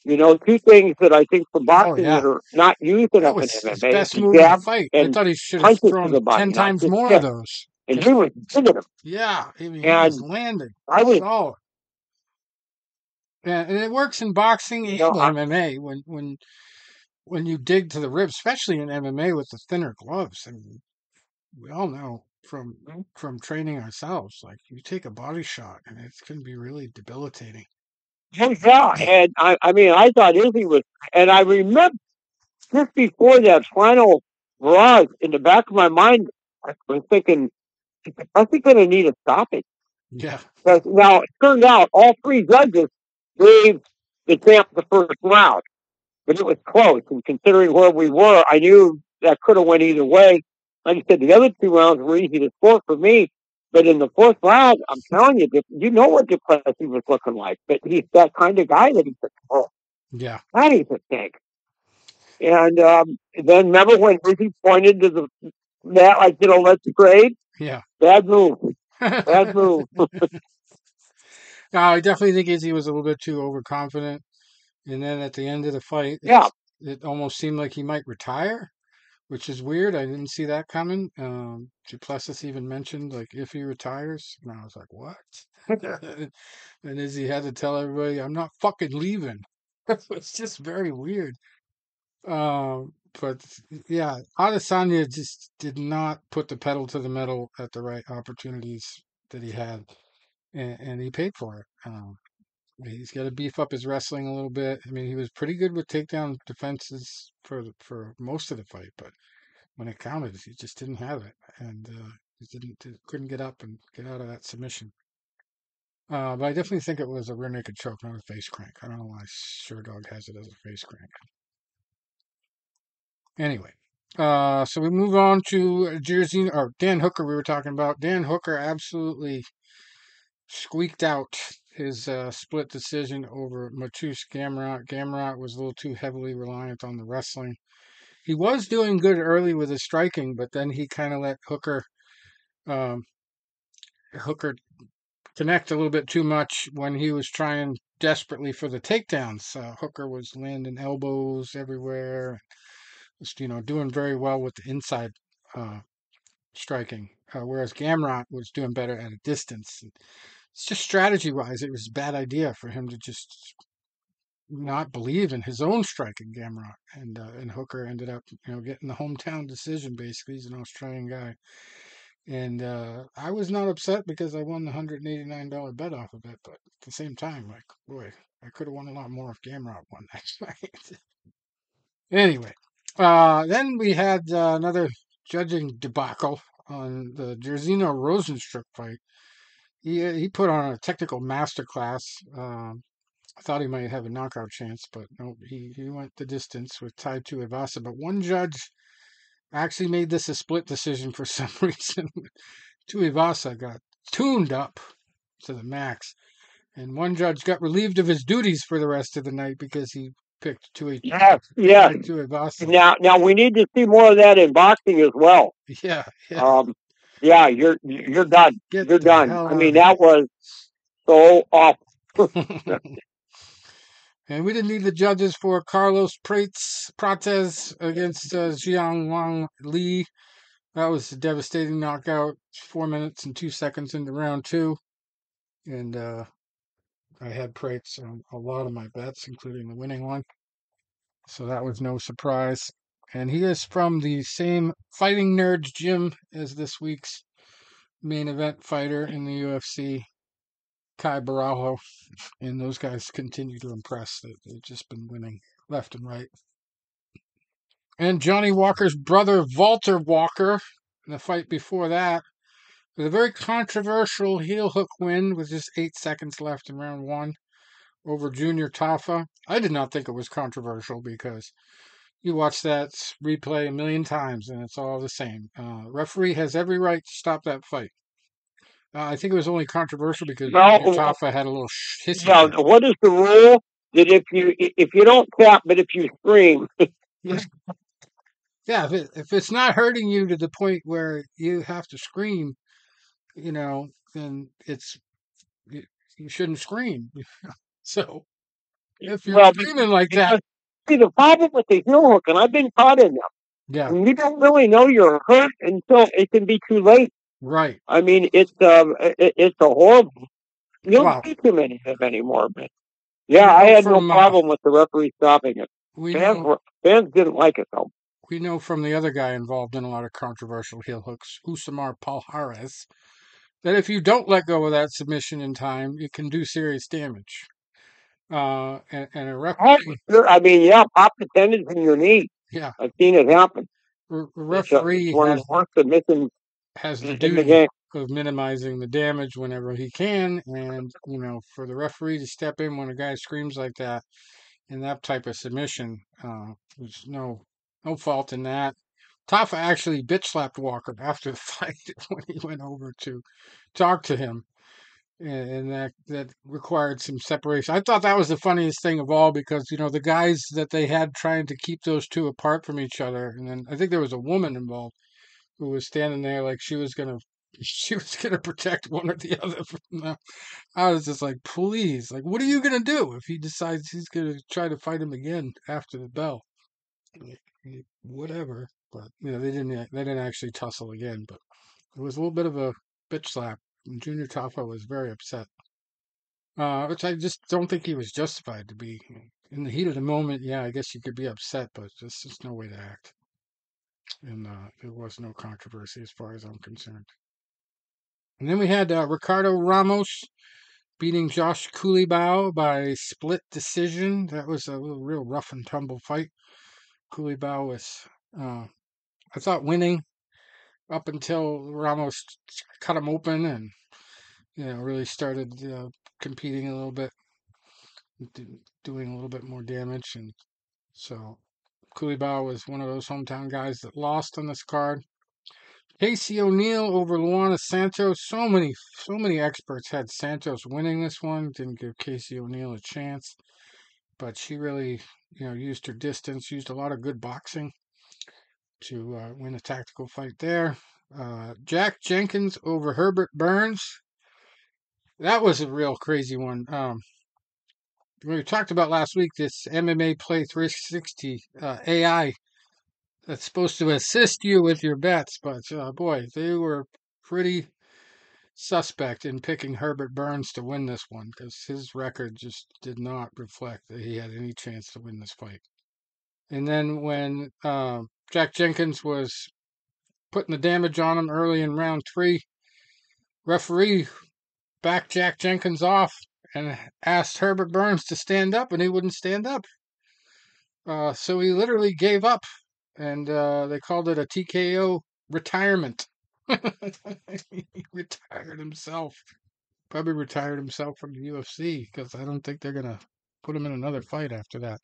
Speaker 3: You know, 2 things that I think for boxing that are not used enough in MMA.
Speaker 1: His best move in the fight. I thought he should have thrown 10 times more of those.
Speaker 3: And he was hitting them.
Speaker 1: Yeah, I mean, he was landing.
Speaker 3: I was
Speaker 1: solid. And it works in boxing and MMA when you dig to the ribs, especially in MMA with the thinner gloves. I mean, we all know from training ourselves, like you take a body shot and it can be really debilitating.
Speaker 3: Yeah, and I mean, I thought Izzy was, and I remember just before that final barrage, in the back of my mind, I was thinking, I think going to need a stoppage.
Speaker 1: Yeah.
Speaker 3: Because now it turned out all three judges gave the champ the first round, but it was close. And considering where we were, I knew that could have went either way. Like I said, the other 2 rounds were easy to score for me. But in the fourth round, I'm telling you, you know what Duplessis was looking like. But he's that kind of guy that he's like, oh,
Speaker 1: Yeah.
Speaker 3: that is a tank. And then remember when Izzy pointed to the mat like, let's trade?
Speaker 1: Yeah.
Speaker 3: Bad move. Bad move.
Speaker 1: No, I definitely think Izzy was a little bit too overconfident. And then at the end of the fight,
Speaker 3: Yeah.
Speaker 1: it almost seemed like he might retire, which is weird. I didn't see that coming. Duplessis even mentioned, like, if he retires. And I was like, what? And Izzy had to tell everybody, I'm not fucking leaving. It's just very weird. But yeah, Adesanya just did not put the pedal to the metal at the right opportunities that he had, and he paid for it. He's got to beef up his wrestling a little bit. I mean, he was pretty good with takedown defenses for most of the fight, but when it counted, he just didn't have it, and he couldn't get up and get out of that submission. But I definitely think it was a rear naked choke, not a face crank. I don't know why Sherdog has it as a face crank. Anyway, so we move on to Jersey or Dan Hooker. We were talking about Dan Hooker absolutely squeaked out his split decision over Mateusz Gamrot. Gamrot was a little too heavily reliant on the wrestling. He was doing good early with his striking, but then he kind of let Hooker connect a little bit too much when he was trying desperately for the takedowns. Hooker was landing elbows everywhere, was doing very well with the inside striking, whereas Gamrot was doing better at a distance. It's just strategy-wise, it was a bad idea for him to just not believe in his own striking, Gamrot, and Hooker ended up getting the hometown decision. Basically, he's an Australian guy. And I was not upset because I won the $189 bet off of it, but at the same time, like, boy, I could have won a lot more if Gamrot won that fight. Anyway, then we had another judging debacle on the Jairzinho Rosenstruck fight. He put on a technical masterclass. I thought he might have a knockout chance, but no, he went the distance with Tai Tuivasa. But one judge actually made this a split decision for some reason. Tuivasa got tuned up to the max, and one judge got relieved of his duties for the rest of the night because he picked Tuivasa.
Speaker 3: Now we need to see more of that in boxing as well.
Speaker 1: Yeah.
Speaker 3: You're done. You're done. I mean, that was so awful.
Speaker 1: And we didn't need the judges for Carlos Prates against Jiang Wang Li. That was a devastating knockout. 4 minutes and 2 seconds into round 2. And I had Prates on a lot of my bets, including the winning one. So that was no surprise. And he is from the same Fighting Nerds gym as this week's main event fighter in the UFC, Caio Borralho. And those guys continue to impress. They've just been winning left and right. And Johnny Walker's brother, Walter Walker, in the fight before that, with a very controversial heel hook win with just 8 seconds left in round 1 over Junior Tafa. I did not think it was controversial because you watch that replay a million times and it's all the same. Referee has every right to stop that fight. I think it was only controversial because Tafa had a little hissy.
Speaker 3: Yeah, what is the rule that if you don't tap, but if you scream?
Speaker 1: Yeah, if it's not hurting you to the point where you have to scream, then you shouldn't scream. So if you're screaming like that.
Speaker 3: See, the problem with the heel hook, and I've been caught in them.
Speaker 1: Yeah.
Speaker 3: And you don't really know you're hurt until it can be too late.
Speaker 1: Right.
Speaker 3: I mean, it's a horrible. You don't see too many of them anymore, but Yeah, I had no
Speaker 1: from,
Speaker 3: problem with the referee stopping it.
Speaker 1: we
Speaker 3: Fans,
Speaker 1: know
Speaker 3: fans didn't like it, though.
Speaker 1: we know from the other guy involved in a lot of controversial heel hooks, Usamar Palhares, that if you don't let go of that submission in time, it can do serious damage. And a
Speaker 3: Oh,
Speaker 1: referee,
Speaker 3: sure. I mean, yeah, pop the tendons in your knee.
Speaker 1: yeah,
Speaker 3: I've seen it happen.
Speaker 1: a
Speaker 3: It's
Speaker 1: referee
Speaker 3: one of the worst submissions
Speaker 1: has the
Speaker 3: in the
Speaker 1: duty
Speaker 3: game.
Speaker 1: of minimizing the damage whenever he can, and for the referee to step in when a guy screams like that in that type of submission, there's no fault in that. Tafa actually bitch slapped Walker after the fight when he went over to talk to him, and that required some separation. I thought that was the funniest thing of all because the guys that they had trying to keep those two apart from each other, and then I think there was a woman involved who was standing there like she was gonna protect one or the other from them. I was just like, please, like, what are you gonna do if he decides he's gonna try to fight him again after the bell? Whatever. But they didn't actually tussle again. But it was a little bit of a bitch slap. And Junior Tafo was very upset, which I just don't think he was justified to be. In the heat of the moment, yeah, I guess you could be upset, but there's just no way to act. And there was no controversy as far as I'm concerned. And then we had Ricardo Ramos beating Josh Culibao by split decision. That was a real rough and tumble fight. Culibao was, I thought, winning up until Ramos cut him open and really started competing a little bit, doing a little bit more damage, and so Culibao was one of those hometown guys that lost on this card. Casey O'Neill over Luana Santos. So many experts had Santos winning this one. Didn't give Casey O'Neill a chance, but she really, used her distance, used a lot of good boxing to win a tactical fight there. Jack Jenkins over Herbert Burns. That was a real crazy one. We talked about last week this MMA Play 360 AI that's supposed to assist you with your bets, but boy, they were pretty suspect in picking Herbert Burns to win this one because his record just did not reflect that he had any chance to win this fight. And then when Jack Jenkins was putting the damage on him early in round 3, referee backed Jack Jenkins off and asked Herbert Burns to stand up, and he wouldn't stand up. So he literally gave up, and they called it a TKO retirement. He retired himself. Probably retired himself from the UFC because I don't think they're going to put him in another fight after that.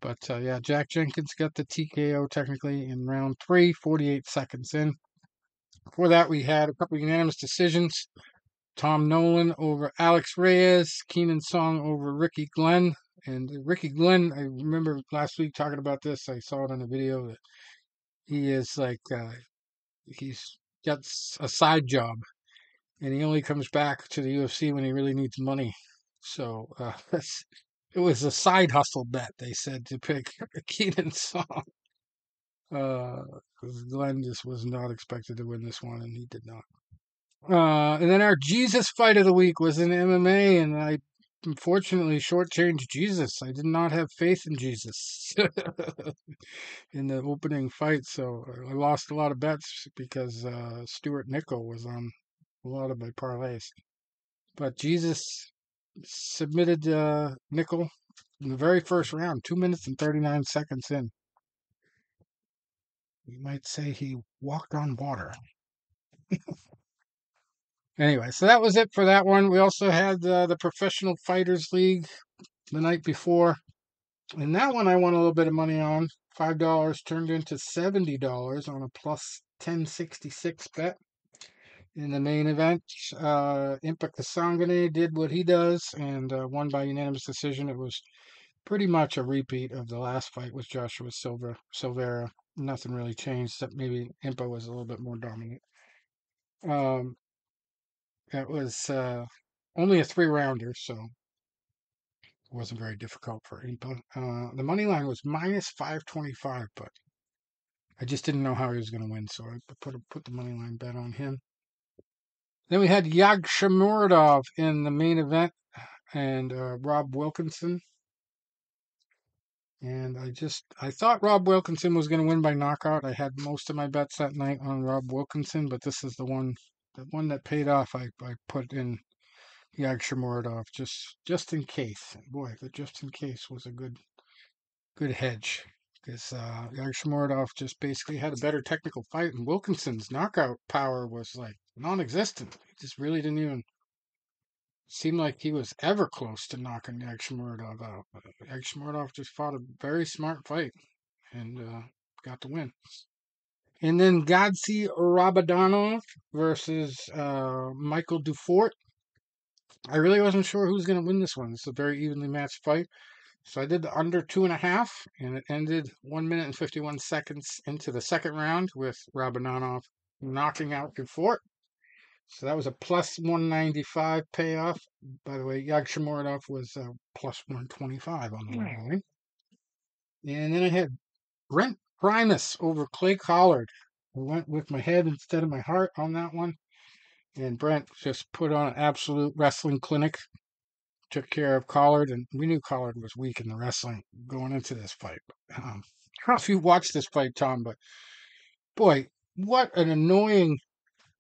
Speaker 1: But yeah, Jack Jenkins got the TKO technically in round 3, 48 seconds in. Before that, we had a couple unanimous decisions. Tom Nolan over Alex Reyes, Keenan Song over Ricky Glenn. And Ricky Glenn, I remember last week talking about this. I saw it on a video that he is like, he's got a side job and he only comes back to the UFC when he really needs money. So it was a side hustle bet, they said, to pick Keenan Song. Glenn just was not expected to win this one, and he did not. And then our Jesus fight of the week was in MMA, and I unfortunately shortchanged Jesus. I did not have faith in Jesus in the opening fight, so I lost a lot of bets because Stuart Nickel was on a lot of my parlays. But Jesus submitted Nickel in the very first round, 2 minutes and 39 seconds in. You might say he walked on water. Anyway, so that was it for that one. We also had the Professional Fighters League the night before. And that one I won a little bit of money on. $5 turned into $70 on a plus 1066 bet. In the main event, Impa Kasangane did what he does and won by unanimous decision. It was pretty much a repeat of the last fight with Joshua Silveira. Nothing really changed, except maybe Impa was a little bit more dominant. It was only a 3-rounder, so it wasn't very difficult for Impa. The money line was minus 525, but I just didn't know how he was going to win, so I put the money line bet on him. Then we had Yagshimuradov in the main event. and Rob Wilkinson. And I thought Rob Wilkinson was going to win by knockout. I had most of my bets that night on Rob Wilkinson, but this is the one that paid off. I put in Yagshimorodov just in case. Boy, the just in case was a good hedge because Yagshimorodov just basically had a better technical fight, and Wilkinson's knockout power was like non-existent. He just really didn't even seem like he was ever close to knocking Yagshimorodov out. Yagshimorodov just fought a very smart fight and got the win. And then Godsi Rabadanov versus Michael Dufort. I really wasn't sure who was going to win this one. It's a very evenly matched fight. So I did the under 2.5, and it ended 1 minute and 51 seconds into the second round with Rabadanov knocking out Dufort. So that was a plus 195 payoff. By the way, Yagshimorodov was plus 125 on the line. And then I had Brent Primus over Clay Collard. I went with my head instead of my heart on that one. And Brent just put on an absolute wrestling clinic. Took care of Collard, and we knew Collard was weak in the wrestling going into this fight. I don't know if you watched this fight, Tom, but boy, what an annoying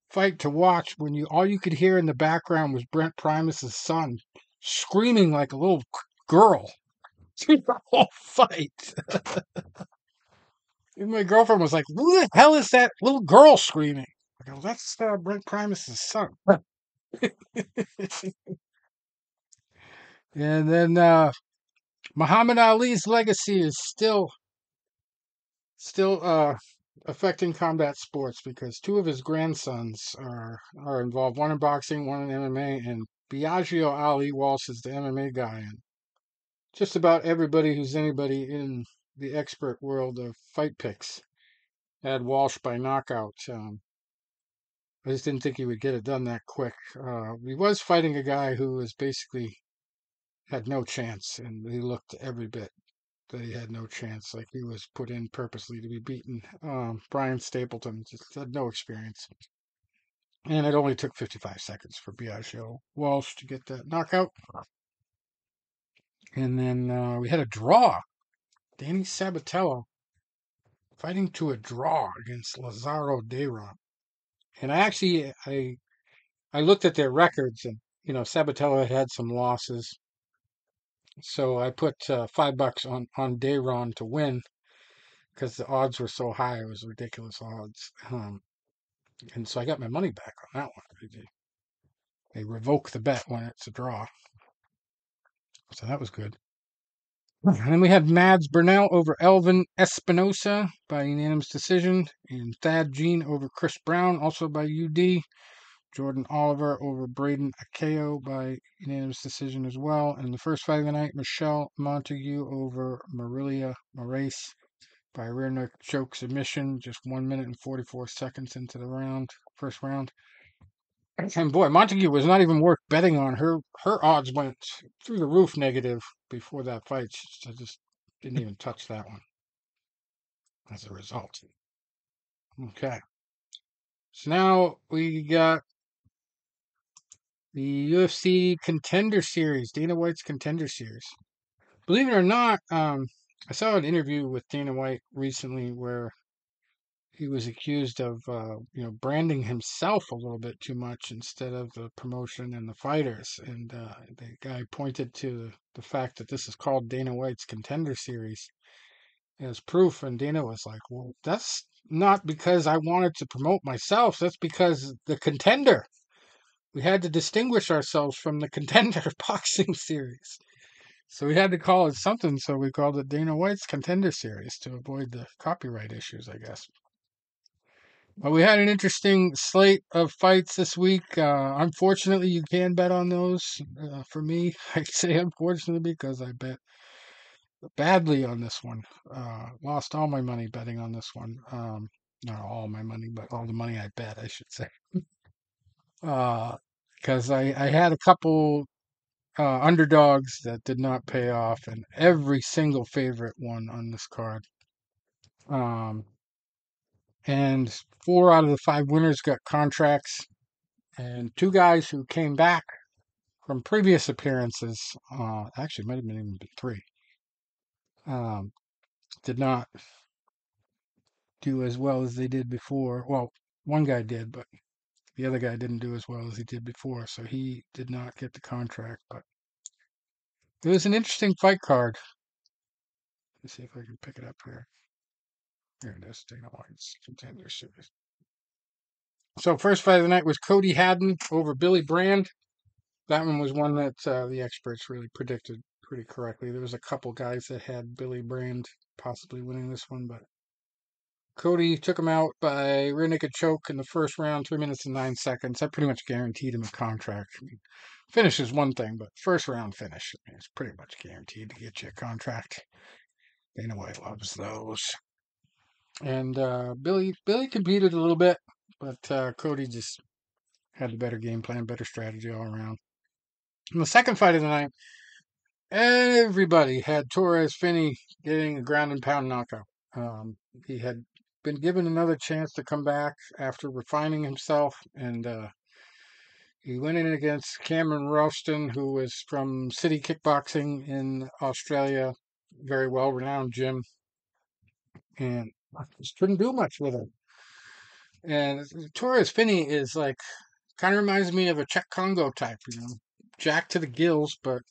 Speaker 1: fight to watch when all you could hear in the background was Brent Primus's son screaming like a little girl through the whole fight. And my girlfriend was like, "Who the hell is that little girl screaming?" I go, "That's Brent Primus's son." And then Muhammad Ali's legacy is still affecting combat sports because two of his grandsons are involved. One in boxing, one in MMA, and Biagio Ali Walsh is the MMA guy, and just about everybody who's anybody in the expert world of fight picks had Walsh by knockout. I just didn't think he would get it done that quick. He was fighting a guy who was basically had no chance, and he looked every bit that he had no chance, like he was put in purposely to be beaten. Brian Stapleton just had no experience. And it only took 55 seconds for Biagio Walsh to get that knockout. And then we had a draw. Danny Sabatello fighting to a draw against Lazaro Dayron. And I looked at their records, and Sabatello had some losses. So I put $5 on Dayron to win because the odds were so high. It was ridiculous odds. And so I got my money back on that one. They revoke the bet when it's a draw. So that was good. And then we had Mads Burnell over Elvin Espinosa by unanimous decision. And Thad Jean over Chris Brown, also by UD. Jordan Oliver over Braden Caio by unanimous decision as well. And the first fight of the night, Michelle Montague over Marilia Moraes by rear neck choke submission, just 1 minute and 44 seconds into the first round. And boy, Montague was not even worth betting on. Her odds went through the roof negative before that fight. I just didn't even touch that one as a result. Okay. So now we got the UFC Contender Series, Dana White's Contender Series. Believe it or not, I saw an interview with Dana White recently where he was accused of, branding himself a little bit too much instead of the promotion and the fighters. And the guy pointed to the fact that this is called Dana White's Contender Series as proof. And Dana was like, "Well, that's not because I wanted to promote myself. That's because the Contender. We had to distinguish ourselves from the Contender boxing series. So we had to call it something. So we called it Dana White's Contender Series to avoid the copyright issues, I guess." Well, we had an interesting slate of fights this week. Unfortunately, you can bet on those. For me, I say unfortunately because I bet badly on this one. Lost all my money betting on this one. Not all my money, but all the money I bet, I should say. Because I had a couple underdogs that did not pay off, and every single favorite won on this card. And 4 out of the 5 winners got contracts, and 2 guys who came back from previous appearances, actually it might have been even 3, did not do as well as they did before. Well, one guy did, but the other guy didn't do as well as he did before, so he did not get the contract. But it was an interesting fight card. Let's see if I can pick it up here. Here it is, Dana White's Contender Series. So first fight of the night was Cody Haddon over Billy Brand. That one was one that the experts really predicted pretty correctly. There was a couple guys that had Billy Brand possibly winning this one, but Cody took him out by rear naked choke in the first round, 3 minutes and 9 seconds. That pretty much guaranteed him a contract. I mean, finish is one thing, but first round finish, I mean, it's pretty much guaranteed to get you a contract. Dana White loves those. And Billy competed a little bit, but Cody just had the better game plan, better strategy all around. In the second fight of the night, everybody had Torres Finney getting a ground and pound knockout. He had been given another chance to come back after refining himself, and he went in against Cameron Ralston, who was from City Kickboxing in Australia, very well-renowned gym, and just couldn't do much with him. And Torres Finney is like, kind of reminds me of a Czech Congo type, jacked to the gills, but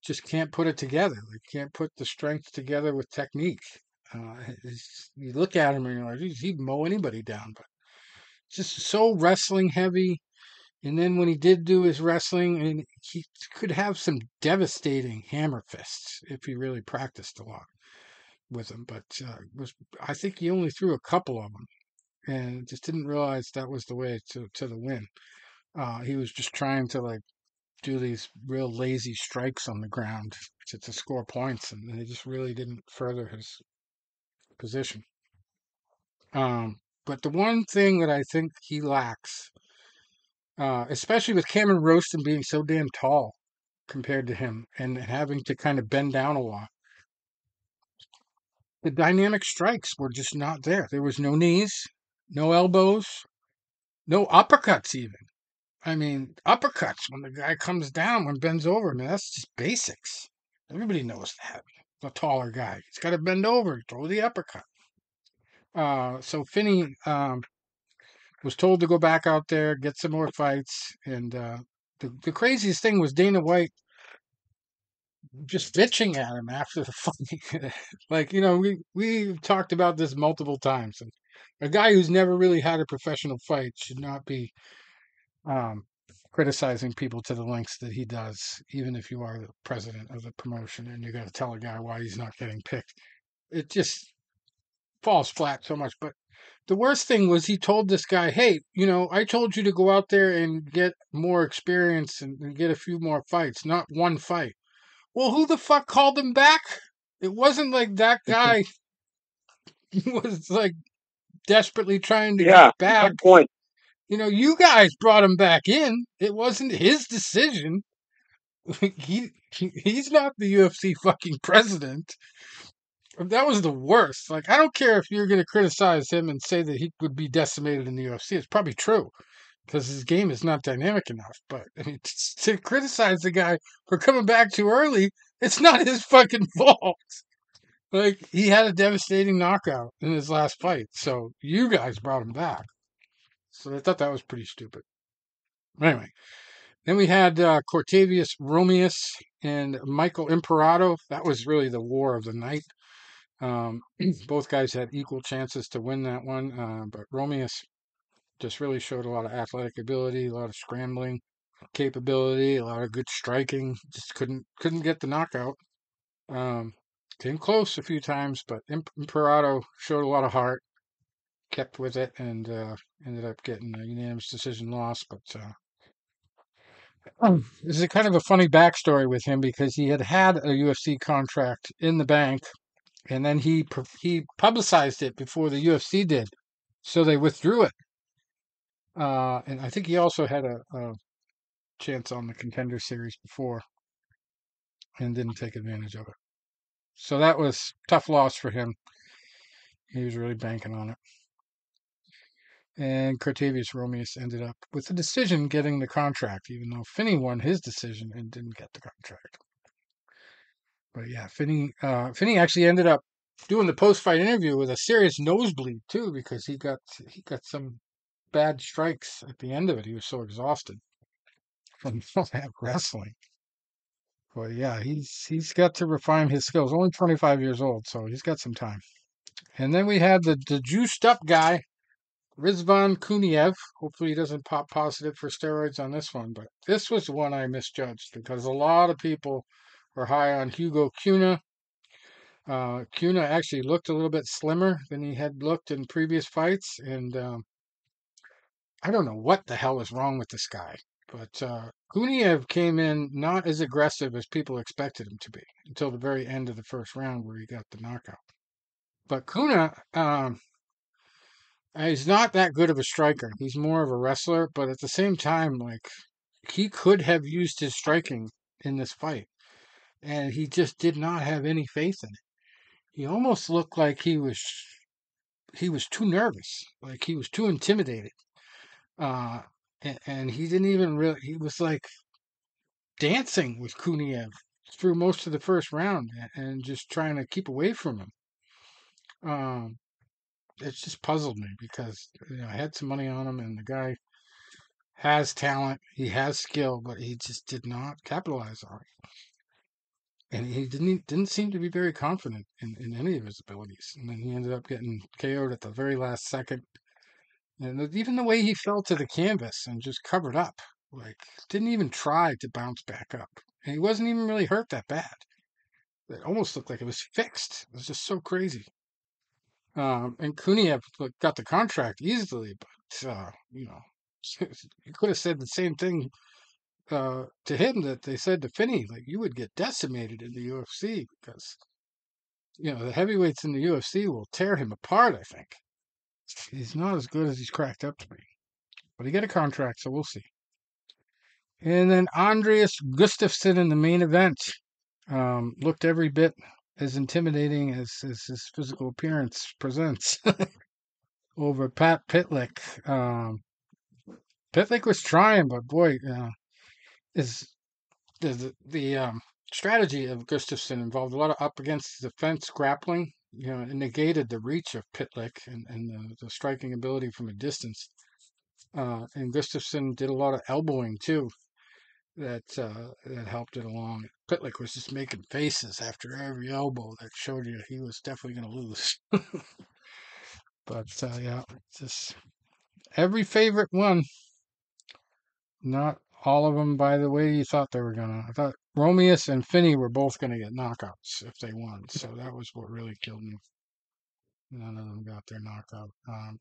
Speaker 1: just can't put it together. Like, can't put the strength together with technique. You look at him and you're like, he'd mow anybody down, but just so wrestling heavy. And then when he did do his wrestling, and he could have some devastating hammer fists if he really practiced a lot with them. But I think he only threw a couple of them, and just didn't realize that was the way to the win. He was just trying to like do these real lazy strikes on the ground to score points, and they just really didn't further his position. But the one thing that I think he lacks, especially with Cameron Ralston being so damn tall compared to him and having to kind of bend down a lot, the dynamic strikes were just not there. There was no knees, no elbows, no uppercuts even. I mean, uppercuts when the guy comes down, when bends over, I mean, that's just basics. Everybody knows that. The taller guy, he's got to bend over, throw the uppercut. So Finney was told to go back out there, get some more fights, and the craziest thing was Dana White just bitching at him after the fight. Like, we talked about this multiple times, and a guy who's never really had a professional fight should not be um, criticizing people to the lengths that he does, even if you are the president of the promotion and you got to tell a guy why he's not getting picked. It just falls flat so much. But the worst thing was he told this guy, hey, I told you to go out there and get more experience and get a few more fights, not one fight. Well, who the fuck called him back? It wasn't like that guy was like desperately trying to get back.
Speaker 3: Good point.
Speaker 1: You guys brought him back in. It wasn't his decision. He's not the UFC fucking president. That was the worst. Like, I don't care if you're going to criticize him and say that he would be decimated in the UFC. It's probably true because his game is not dynamic enough. But I mean, to criticize the guy for coming back too early, it's not his fucking fault. Like, he had a devastating knockout in his last fight, so you guys brought him back. So I thought that was pretty stupid. Anyway, then we had Cortavius Romeus and Michael Imperato. That was really the war of the night. Both guys had equal chances to win that one, but Romeus just really showed a lot of athletic ability, a lot of scrambling capability, a lot of good striking. Just couldn't get the knockout. Came close a few times, but Imperato showed a lot of heart, kept with it, and ended up getting a unanimous decision loss. But this is a kind of a funny backstory with him because he had a UFC contract in the bank, and then he publicized it before the UFC did, so they withdrew it. And I think he also had a chance on the Contender Series before, and didn't take advantage of it. So that was tough loss for him. He was really banking on it. And Cartavius Romeus ended up with the decision getting the contract, even though Finney won his decision and didn't get the contract. But yeah, Finney actually ended up doing the post-fight interview with a serious nosebleed too, because he got some bad strikes at the end of it. He was so exhausted from all that wrestling. But yeah, he's got to refine his skills. Only 25 years old, so he's got some time. And then we had the juiced up guy, Rizvan Kuniev. Hopefully he doesn't pop positive for steroids on this one, but this was the one I misjudged because a lot of people were high on Hugo Cunha. Cunha actually looked a little bit slimmer than he had looked in previous fights, and I don't know what the hell is wrong with this guy. But Kuniev came in not as aggressive as people expected him to be until the very end of the first round where he got the knockout. But Cunha, he's not that good of a striker. He's more of a wrestler, but at the same time, like, he could have used his striking in this fight, and he just did not have any faith in it. He almost looked like he was too nervous, like he was too intimidated. Uh, and he didn't even really, he was like dancing with Kuniev through most of the first round and just trying to keep away from him. It just puzzled me because I had some money on him, and the guy has talent, he has skill, but he just did not capitalize on it. And he didn't seem to be very confident in any of his abilities. And then he ended up getting KO'd at the very last second. And even the way he fell to the canvas and just covered up, like, didn't even try to bounce back up. And he wasn't even really hurt that bad. It almost looked like it was fixed. It was just so crazy. And Kuniev got the contract easily, but, you could have said the same thing to him that they said to Finney, like, you would get decimated in the UFC because, the heavyweights in the UFC will tear him apart, I think. He's not as good as he's cracked up to be. But he got a contract, so we'll see. And then Andreas Gustafsson in the main event looked every bit as intimidating as his physical appearance presents over Pat Pitlick. Pitlick was trying, but boy, is the strategy of Gustafsson involved a lot of up against the fence grappling. It negated the reach of Pitlick and the striking ability from a distance. And Gustafsson did a lot of elbowing too. That helped it along. Pitlick was just making faces after every elbow that showed you he was definitely going to lose. But yeah, just every favorite one. Not all of them by the way you thought they were gonna. I thought Romeus and Finney were both going to get knockouts if they won. So that was what really killed me. None of them got their knockout.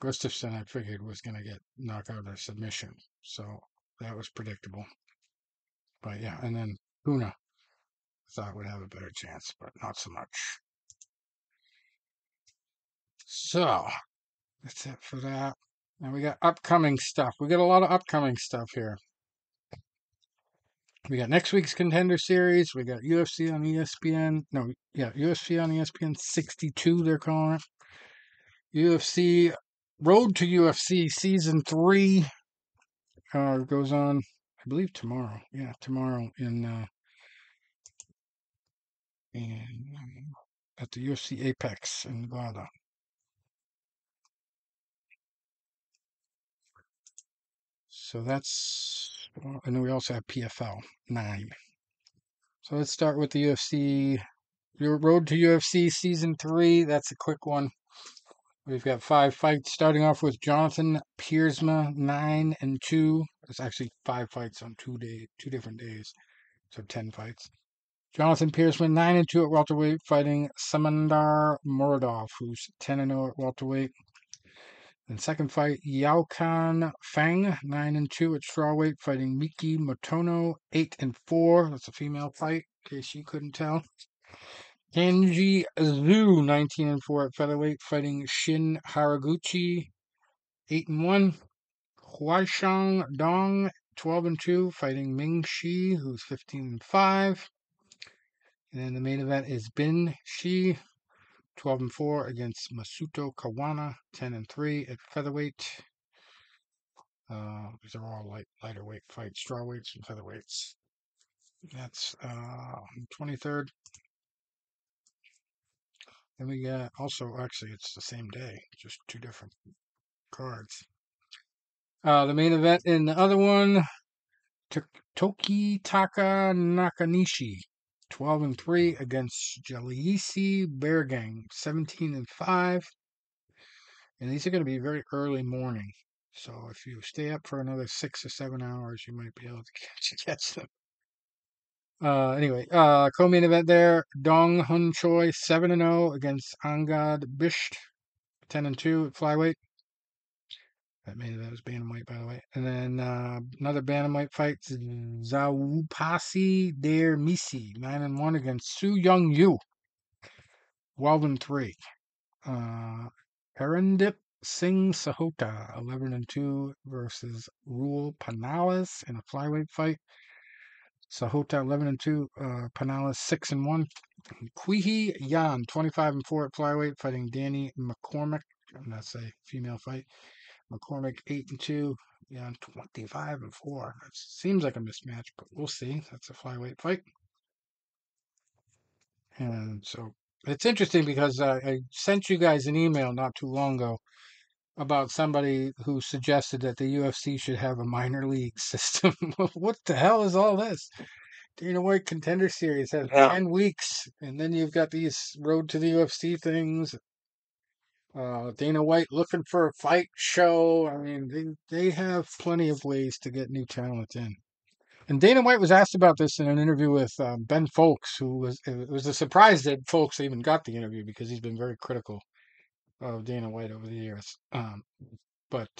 Speaker 1: Gustafsson, I figured, was going to get knockout or submission. So that was predictable. But yeah, and then Huna thought would have a better chance, but not so much. So that's it for that. And we got upcoming stuff. We got a lot of upcoming stuff here. We got next week's Contender Series. We got UFC on ESPN. No, yeah, UFC on ESPN 62, they're calling it. UFC, Road to UFC Season 3 goes on, I believe, tomorrow. Yeah, tomorrow at the UFC Apex in Nevada. So that's, and then we also have PFL 9. So let's start with the UFC. Your Road to UFC Season 3. That's a quick one. We've got 5 fights, starting off with Jonathan Piersma, 9-2. It's actually 5 fights on 2 different days, so 10 fights. Jonathan Piersma, 9-2 at welterweight, fighting Samandar Muradov, who's 10-0 at welterweight. Then second fight, Yao Kan Fang, 9-2 at strawweight, fighting Miki Motono, 8-4. That's a female fight, in case you couldn't tell. Kenji Zhu, 19-4 at featherweight, fighting Shin Haraguchi, 8-1. Huaishang Dong, 12-2, fighting Ming Shi, who's 15-5. And then the main event is Bin Shi, 12-4 against Masuto Kawana, 10-3 at featherweight. These are all lighter weight fights, straw weights and featherweights. That's on the 23rd. Then we got also, actually, it's the same day, just two different cards. The main event in the other one, Tokitaka Nakanishi, 12-3 against Jalisi Bergang, 17-5. And these are going to be very early morning. So if you stay up for another 6 or 7 hours, you might be able to catch them. Anyway, co-main event there, Dong Hun Choi, 7-0 against Angad Bisht, 10-2 at flyweight. That main event was bantamweight, by the way. And then another bantamweight fight, Zawupasi Der Misi, 9-1 against Su Young Yu, 12-3. Parandip Singh Sahota, 11-2 versus Rule Panalis in a flyweight fight. Sahota 11-2, Panalis 6-1. Quihi Yan 25-4 at flyweight, fighting Danny McCormick, and that's a female fight. McCormick 8-2, Yan 25-4. It seems like a mismatch, but we'll see. That's a flyweight fight. And so it's interesting because I sent you guys an email not too long ago about somebody who suggested that the UFC should have a minor league system. What the hell is all this? Dana White Contender Series has 10 weeks, and then you've got these Road to the UFC things. Dana White looking for a fight show. I mean, they have plenty of ways to get new talent in. And Dana White was asked about this in an interview with Ben Fowlkes, it was a surprise that Fowlkes even got the interview because he's been very critical of Dana White over the years. But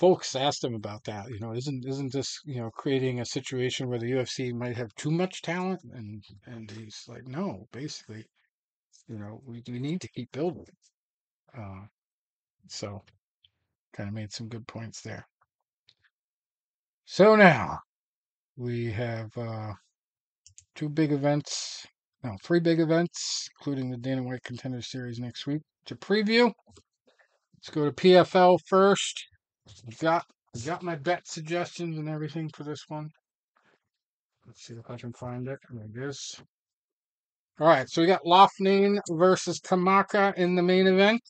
Speaker 1: Fowlkes asked him about that. Isn't this creating a situation where the UFC might have too much talent? And he's like, no, basically, we need to keep building. So kind of made some good points there. So now we have three big events, including the Dana White Contender Series next week to preview. Let's go to PFL first. Got my bet suggestions and everything for this one. Let's see if I can find it. There it is. All right, so we got Loughnane versus Kamaka in the main event.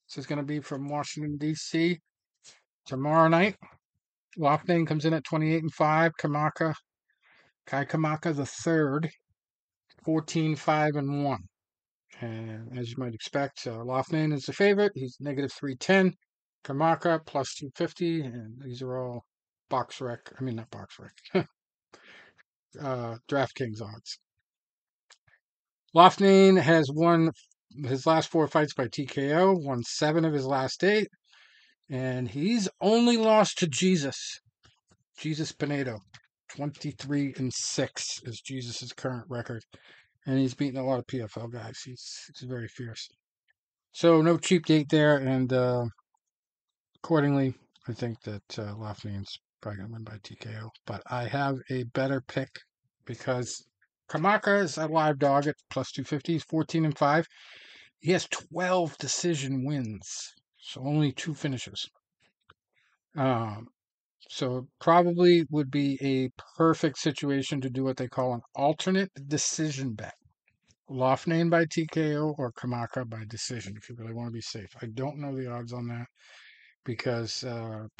Speaker 1: This is going to be from Washington, D.C. tomorrow night. Loughnane comes in at 28-5. Kamaka, Kai Kamaka the third, 14-5-1. And as you might expect, Loughnane is the favorite. He's negative 310. Kamaka plus 250. And these are all not BoxRec. DraftKings odds. Loughnane has won his last 4 fights by TKO, won 7 of his last 8, and he's only lost to Jesus Pinedo. 23-6 is Jesus' current record, and he's beaten a lot of PFL guys. He's very fierce. So no cheap date there, and accordingly, I think that Loughnane's probably going to win by TKO. But I have a better pick because Kamaka is a live dog at plus 250. He's 14-5. He has 12 decision wins, so only 2 finishes. So probably would be a perfect situation to do what they call an alternate decision bet. Loughnane by TKO or Kamaka by decision if you really want to be safe. I don't know the odds on that because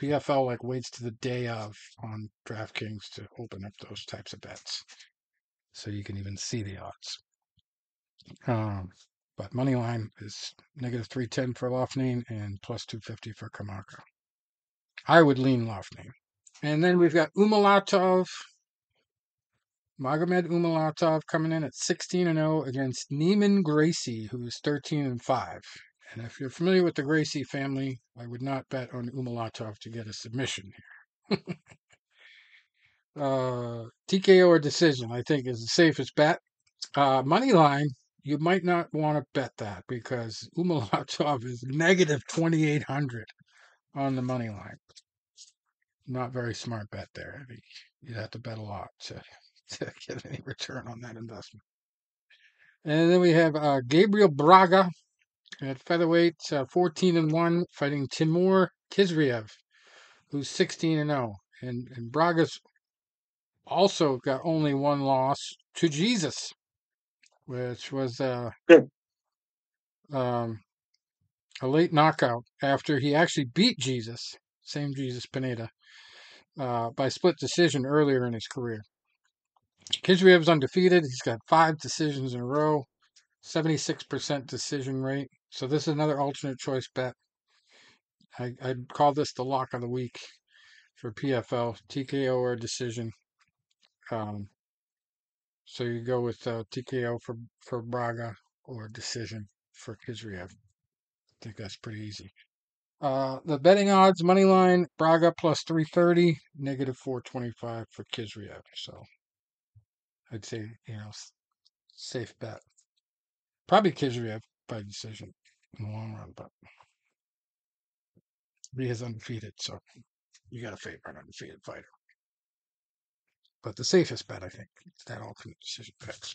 Speaker 1: PFL waits to the day of on DraftKings to open up those types of bets, so you can even see the odds. But money line is negative 310 for Loughnane and plus 250 for Kamaka. I would lean Loughnane. And then we've got Magomed Umalatov coming in at 16-0 against Neiman Gracie, who is 13-5. And if you're familiar with the Gracie family, I would not bet on Umalatov to get a submission here. TKO or decision, I think, is the safest bet. Money line, you might not want to bet that because Umalatov is negative 2,800 on the money line. Not very smart bet there. You'd have to bet a lot to get any return on that investment. And then we have Gabriel Braga at featherweight, 14-1, fighting Timur Kizriev, who's 16-0. And Braga's also got only one loss to Jesus, which was a late knockout after he actually beat Jesus, same Jesus Pineda, by split decision earlier in his career. Kizriev's undefeated. He's got 5 decisions in a row, 76% decision rate. So this is another alternate choice bet. I'd call this the lock of the week for PFL, TKO or decision. So you go with TKO for Braga or decision for Kizriev. I think that's pretty easy. The betting odds, money line, Braga plus 330, negative 425 for Kizriev. So I'd say, safe bet. Probably Kizriev by decision in the long run, but he is undefeated, so you got to favor an undefeated fighter. But the safest bet, I think, is that ultimate decision bet.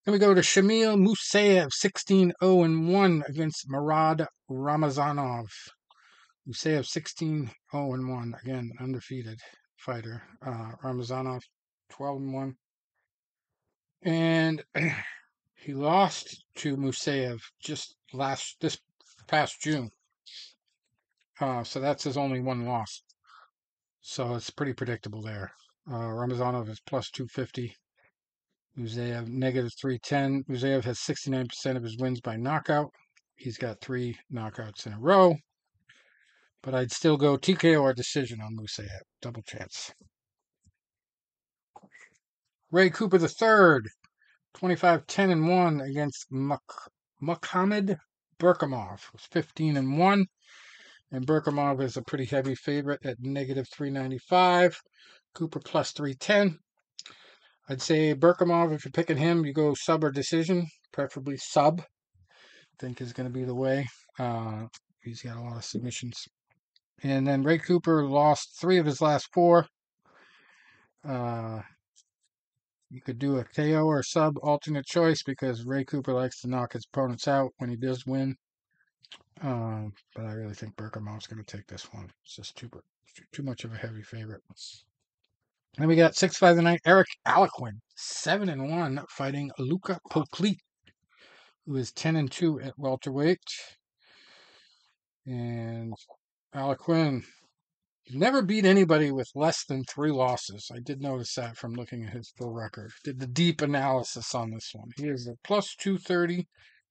Speaker 1: Then we go to Shamil Musayev, 16-0-1 against Murad Ramazanov. Musayev 16-0-1, again, undefeated fighter. Ramazanov 12-1. And he lost to Musayev just this past June. So that's his only one loss. So it's pretty predictable there. Ramazanov is plus 250. Musayev negative 310. Musayev has 69% of his wins by knockout. He's got 3 knockouts in a row. But I'd still go TKO or decision on Musayev. Double chance. Ray Cooper III, 25-10-1 against Muhammad Berkamov. 15-1. And Berkamov is a pretty heavy favorite at negative 395. Cooper plus 310. I'd say Berkamov, if you're picking him, you go sub or decision, preferably sub. I think is going to be the way. He's got a lot of submissions. And then Ray Cooper lost 3 of his last 4. You could do a KO or sub alternate choice because Ray Cooper likes to knock his opponents out when he does win. But I really think Berkamov's going to take this one. It's just too much of a heavy favorite. Then we got 6-5 tonight. Eric Alequin, 7-1, fighting Luka Poklit, who is 10-2 at welterweight. And Alequin never beat anybody with less than 3 losses. I did notice that from looking at his full record. Did the deep analysis on this one. He is a plus 230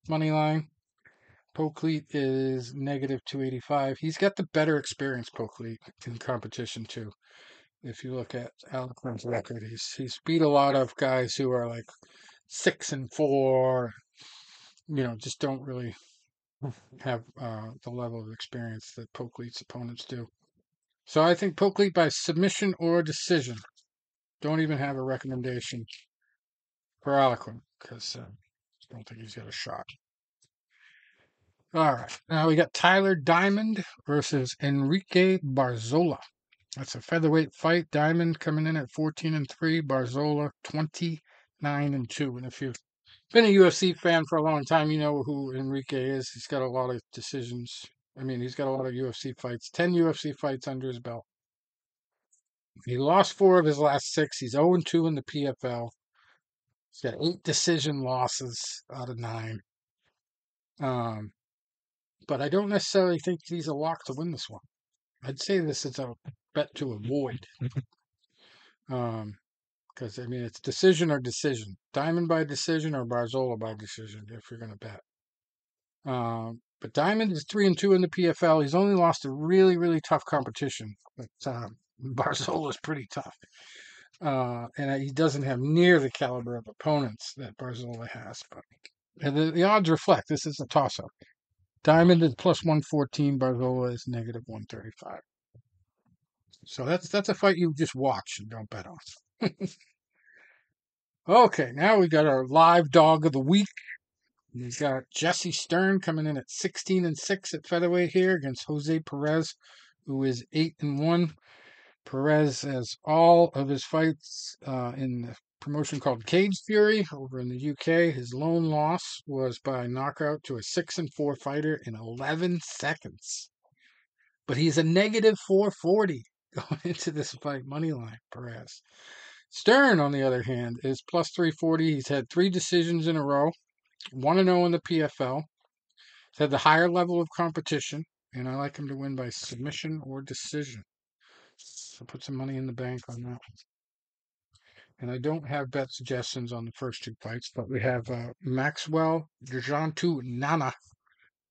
Speaker 1: money line. Poklit is negative 285. He's got the better experience, Poklit, in competition too. If you look at Alequin's record, he's beat a lot of guys who are like 6-4. Just don't really have the level of experience that Poklit's opponents do. So I think Poklit by submission or decision. Don't even have a recommendation for Alequin because I don't think he's got a shot. All right, now we got Tyler Diamond versus Enrique Barzola. That's a featherweight fight. Diamond coming in at 14-3. Barzola 29-2. And if you've been a UFC fan for a long time, you know who Enrique is. He's got a lot of decisions. He's got a lot of UFC fights. 10 UFC fights under his belt. He lost 4 of his last 6. He's 0-2 in the PFL. He's got 8 decision losses out of 9. But I don't necessarily think he's a lock to win this one. I'd say this is a bet to avoid. Because, it's decision or decision. Diamond by decision or Barzola by decision, if you're going to bet. But Diamond is 3-2 in the PFL. He's only lost to really, really tough competition. But Barzola is pretty tough. And he doesn't have near the caliber of opponents that Barzola has. But the odds reflect this is a toss-up. Diamond is plus 114. Barzola is negative 135. So that's a fight you just watch and don't bet on. Okay, now we got our live dog of the week. We've got Jesse Stern coming in at 16-6 at featherweight here against Jose Perez, who is 8-1. Perez has all of his fights in the promotion called Cage Fury over in the UK. His lone loss was by knockout to a 6-4 fighter in 11 seconds. but he's a negative 440 going into this fight, money line, Perez. Stern, on the other hand, is plus 340. He's had 3 decisions in a row, 1-0 in the PFL. He's had the higher level of competition, and I like him to win by submission or decision. So put some money in the bank on that. And I don't have bet suggestions on the first 2 fights, but we have Maxwell Dejantu Nana,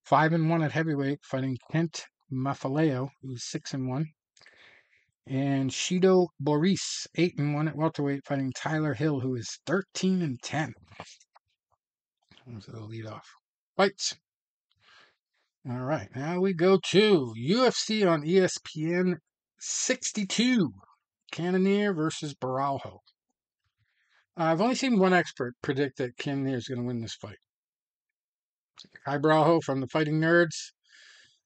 Speaker 1: 5-1 at heavyweight, fighting Kent Mafaleo, who's 6-1. And Shido Boris, 8-1 at welterweight, fighting Tyler Hill, who is 13-10. Those are the leadoff fights. All right, now we go to UFC on ESPN 62. Cannonier versus Borralho. I've only seen one expert predict that Cannonier is going to win this fight. Kai Borralho from the Fighting Nerds.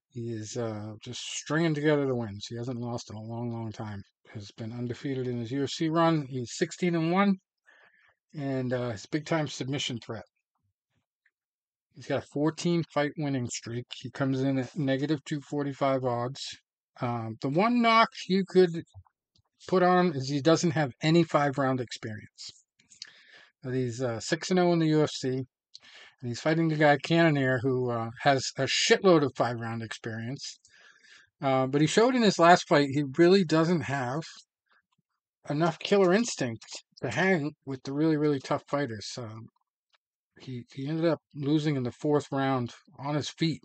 Speaker 1: He is just stringing together the wins. He hasn't lost in a long, long time. Has been undefeated in his UFC run. He's 16-1, and his big-time submission threat. He's got a 14-fight winning streak. He comes in at negative 245 odds. The one knock you could put on is he doesn't have any 5-round experience. But he's 6-0 in the UFC, and he's fighting the guy Cannonier, who has a shitload of 5-round experience. But he showed in his last fight he really doesn't have enough killer instinct to hang with the really, really tough fighters. He ended up losing in the 4th round on his feet.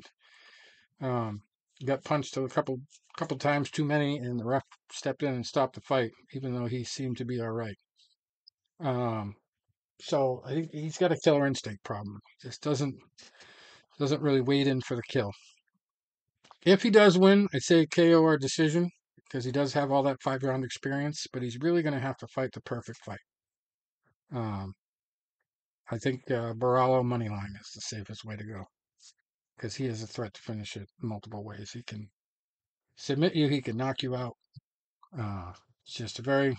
Speaker 1: He got punched a couple times too many, and the ref stepped in and stopped the fight, even though he seemed to be all right. So I think he's got a killer instinct problem. Just doesn't really wade in for the kill. If he does win, I'd say KO or decision, because he does have all that 5-round experience, but he's really going to have to fight the perfect fight. I think Borralho moneyline is the safest way to go, because he is a threat to finish it multiple ways. He can submit you, he can knock you out. He's just a very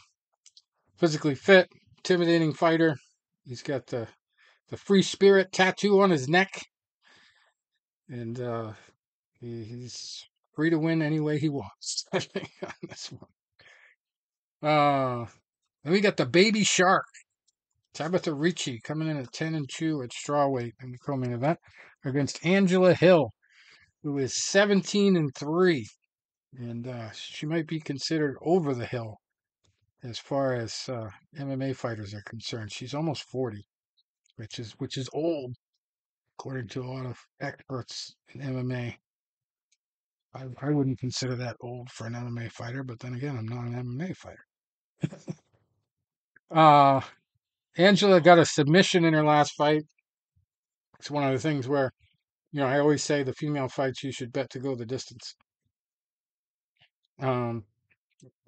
Speaker 1: physically fit, intimidating fighter. He's got the free spirit tattoo on his neck, and he's free to win any way he wants. I think on this one. Then we got the baby shark, Tabitha Ricci, coming in at 10-2 at strawweight in the co-main event against Angela Hill, who is 17-3, and she might be considered over the hill as far as MMA fighters are concerned. She's almost 40, which is old, according to a lot of experts in MMA. I wouldn't consider that old for an MMA fighter, but then again, I'm not an MMA fighter. Angela got a submission in her last fight. It's one of the things where, I always say the female fights you should bet to go the distance.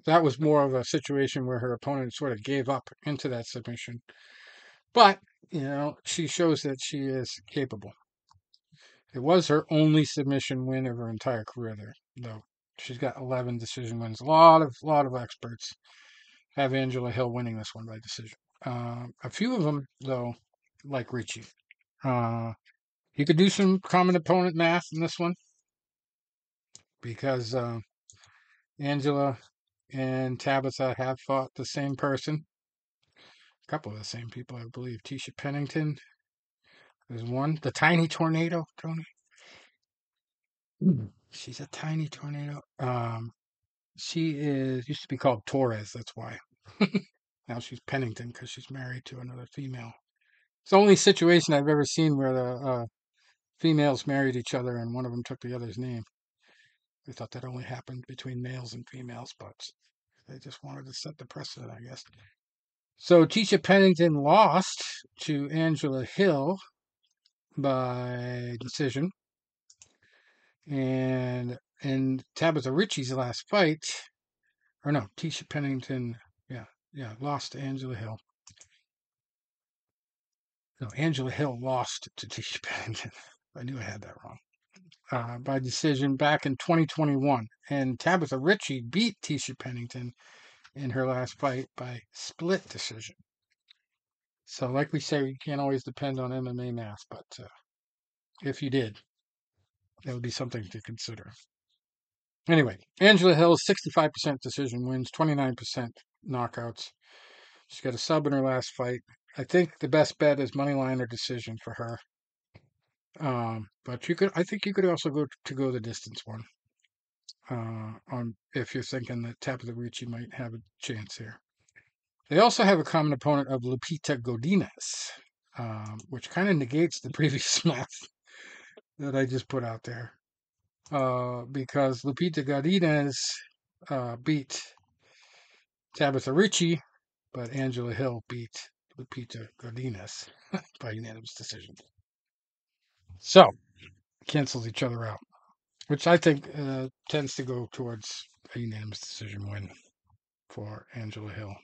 Speaker 1: That was more of a situation where her opponent sort of gave up into that submission. But, she shows that she is capable. It was her only submission win of her entire career there, though. She's got 11 decision wins. A lot of experts have Angela Hill winning this one by decision. A few of them, though, like Ricci. You could do some common opponent math in this one, because Angela and Tabitha have fought the same person. A couple of the same people, I believe. Tisha Pennington is one. The Tiny Tornado, Tony. She's a tiny tornado. She used to be called Torres. That's why. Now she's Pennington because she's married to another female. It's the only situation I've ever seen where the females married each other and one of them took the other's name. I thought that only happened between males and females, but they just wanted to set the precedent, I guess. So Tisha Pennington lost to Angela Hill by decision. And in Tabitha Ricci's last fight, or no, Tisha Pennington, lost to Angela Hill. No, Angela Hill lost to Tisha Pennington. I knew I had that wrong. By decision back in 2021. And Tabitha Ricci beat Tisha Pennington in her last fight by split decision. So, like we say, you can't always depend on MMA math, but if you did, that would be something to consider. Anyway, Angela Hill, 65% decision wins, 29% knockouts. She's got a sub in her last fight. I think the best bet is money line or decision for her. But I think you could also go the distance one. On if you're thinking that Tabitha Ricci might have a chance here. They also have a common opponent of Lupita Godinez, which kind of negates the previous math that I just put out there. Because Lupita Godinez beat Tabitha Ricci, but Angela Hill beat Lupita Godinez by unanimous decision. So, cancels each other out, which I think tends to go towards a unanimous decision win for Angela Hill.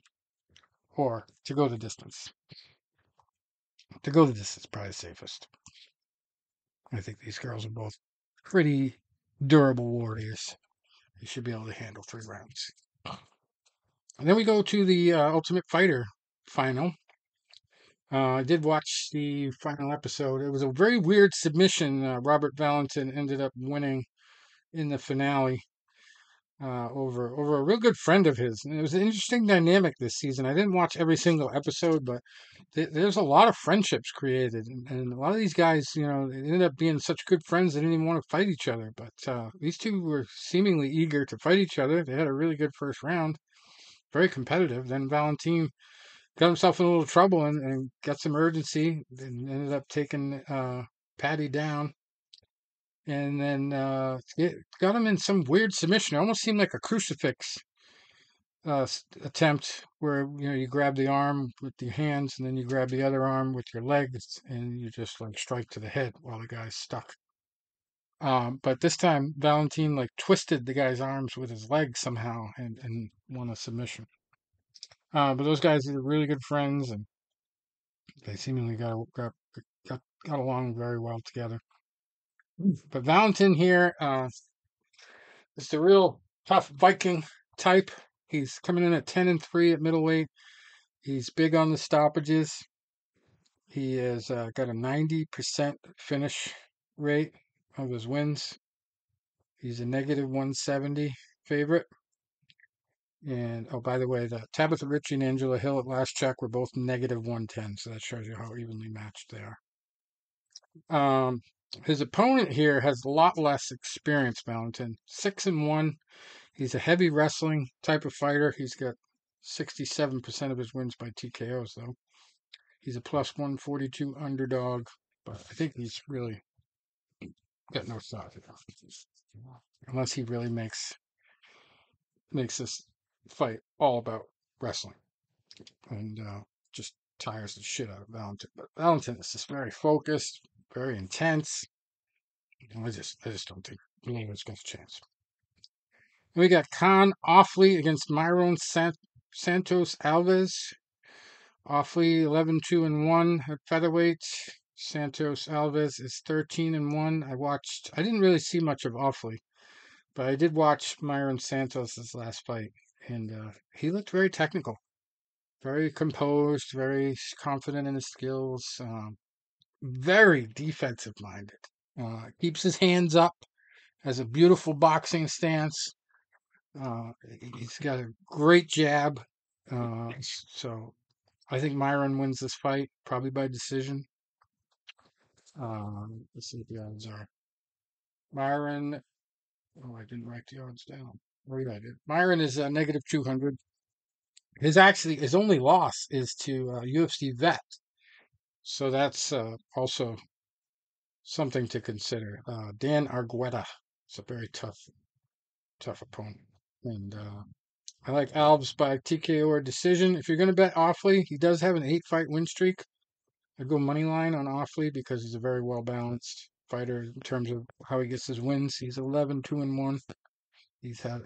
Speaker 1: Or to go the distance. To go the distance is probably safest. I think these girls are both pretty durable warriors. They should be able to handle 3 rounds. And then we go to the Ultimate Fighter final. I did watch the final episode. It was a very weird submission. Robert Valentin ended up winning in the finale over a real good friend of his. And it was an interesting dynamic this season. I didn't watch every single episode, but there's a lot of friendships created. And a lot of these guys, they ended up being such good friends they didn't even want to fight each other. But these two were seemingly eager to fight each other. They had a really good first round, very competitive. Then Valentin got himself in a little trouble and got some urgency and ended up taking Patty down. And then got him in some weird submission. It almost seemed like a crucifix attempt where, you grab the arm with your hands and then you grab the other arm with your legs and you just like strike to the head while the guy's stuck. But this time, Valentin twisted the guy's arms with his legs somehow and won a submission. But those guys are really good friends and they seemingly got along very well together. But Valentin here is the real tough Viking type. He's coming in at 10-3 at middleweight. He's big on the stoppages. He has got a 90% finish rate of his wins. He's a -170 favorite. And oh, by the way, the Tabitha Ricci and Angela Hill at last check were both -110, so that shows you how evenly matched they are. His opponent here has a lot less experience, Valentin. 6-1. He's a heavy wrestling type of fighter. He's got 67% of his wins by TKOs, though. He's a +142 underdog, but I think he's really got no shot here. Unless he really makes this fight all about wrestling and just tires the shit out of Valentin. But Valentin is just very focused, very intense. I just don't think Lewis got a chance. And we got Khan Offley against Myron Santos Alves. Offley 11-2-1 at featherweight. Santos Alves is 13-1. I didn't really see much of Offley, but I did watch Myron Santos' last fight, and he looked very technical, very composed, very confident in his skills, very defensive minded. Keeps his hands up, has a beautiful boxing stance. He's got a great jab. So I think Myron wins this fight, probably by decision. Let's see what the odds are. Myron, I didn't write the odds down. Oh, yeah, I did. Myron is -200. His only loss is to UFC vet. So that's also something to consider. Dan Argueta. It's a very tough opponent. And I like Alves by TKO or decision. If you're going to bet Offley, he does have an 8-fight win streak. I'd go money line on Offley because he's a very well balanced fighter in terms of how he gets his wins. He's 11-2-1. He's had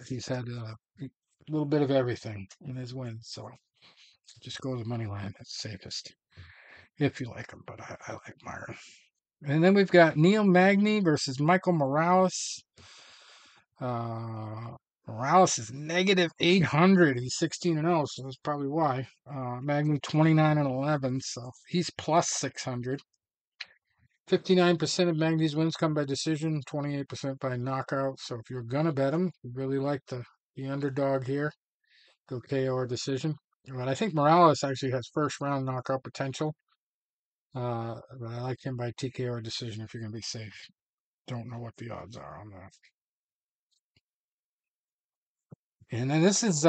Speaker 1: a little bit of everything in his wins, so just go to the money line. That's safest if you like him. But I like Myron. And then we've got Neil Magny versus Michael Morales. Morales is -800. He's 16-0, so that's probably why. Magny 29-11, so he's +600. 59% of Magny's wins come by decision, 28% by knockout. So if you're gonna bet him, you really like the underdog here. Go KO or decision. But I think Morales actually has first round knockout potential. But I like him by TKO or decision if you're gonna be safe. Don't know what the odds are on that. And then this is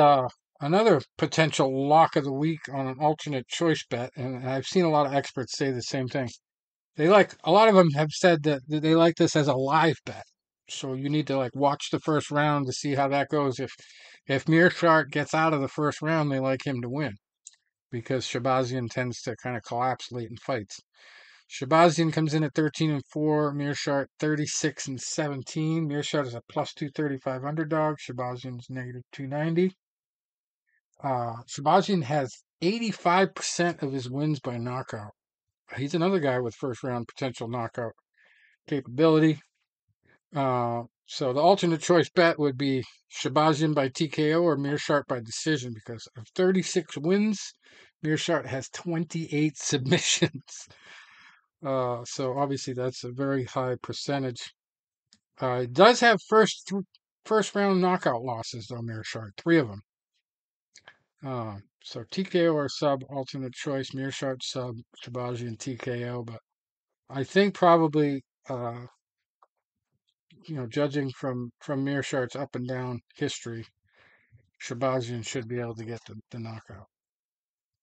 Speaker 1: another potential lock of the week on an alternate choice bet, and I've seen a lot of experts say the same thing. They like a lot of them have said that they like this as a live bet. So you need to like watch the first round to see how that goes. If Meerschaert gets out of the first round, they like him to win because Shabazian tends to kind of collapse late in fights. Shabazian comes in at 13-4, Meerschaert 36-17. Meerschaert is a plus 235 underdog. Shabazian's negative 290. Shabazian has 85% of his wins by knockout. He's another guy with first round potential knockout capability. So the alternate choice bet would be Shabazian by TKO or Meerschaert by decision because of 36 wins, Meerschaert has 28 submissions. So obviously that's a very high percentage. It does have first round knockout losses though, Meerschaert, 3 of them. So TKO or sub, alternate choice, Meerschaert sub, Shabazian TKO, but I think probably judging from Meerschaert's up and down history, Shabazian should be able to get the knockout,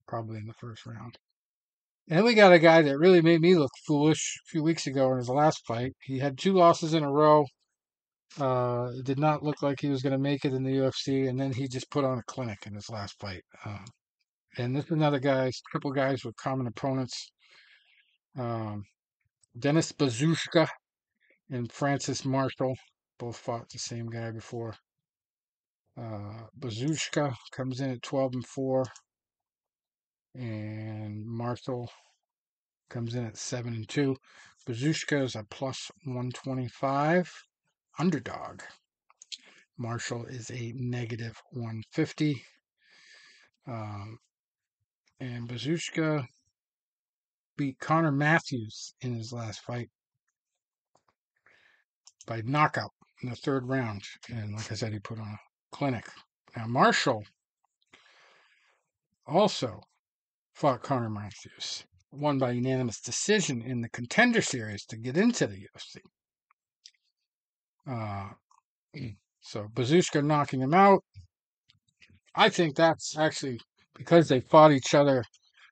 Speaker 1: probably in the first round. And we got a guy that really made me look foolish a few weeks ago in his last fight. He had 2 losses in a row. It did not look like he was going to make it in the UFC, and then he just put on a clinic in his last fight. And this is another guy, couple guys with common opponents. Dennis Bazushka and Francis Marshall both fought the same guy before. Bazushka comes in at 12-4, and Marshall comes in at 7-2. Bazushka is a plus 125 underdog. Marshall is a negative 150. And Bazushka beat Connor Matthews in his last fight by knockout in the 3rd round. And like I said, he put on a clinic. Now, Marshall also fought Connor Matthews, won by unanimous decision in the Contender series to get into the UFC. So Bazushka knocking him out. I think that's actually because they fought each other.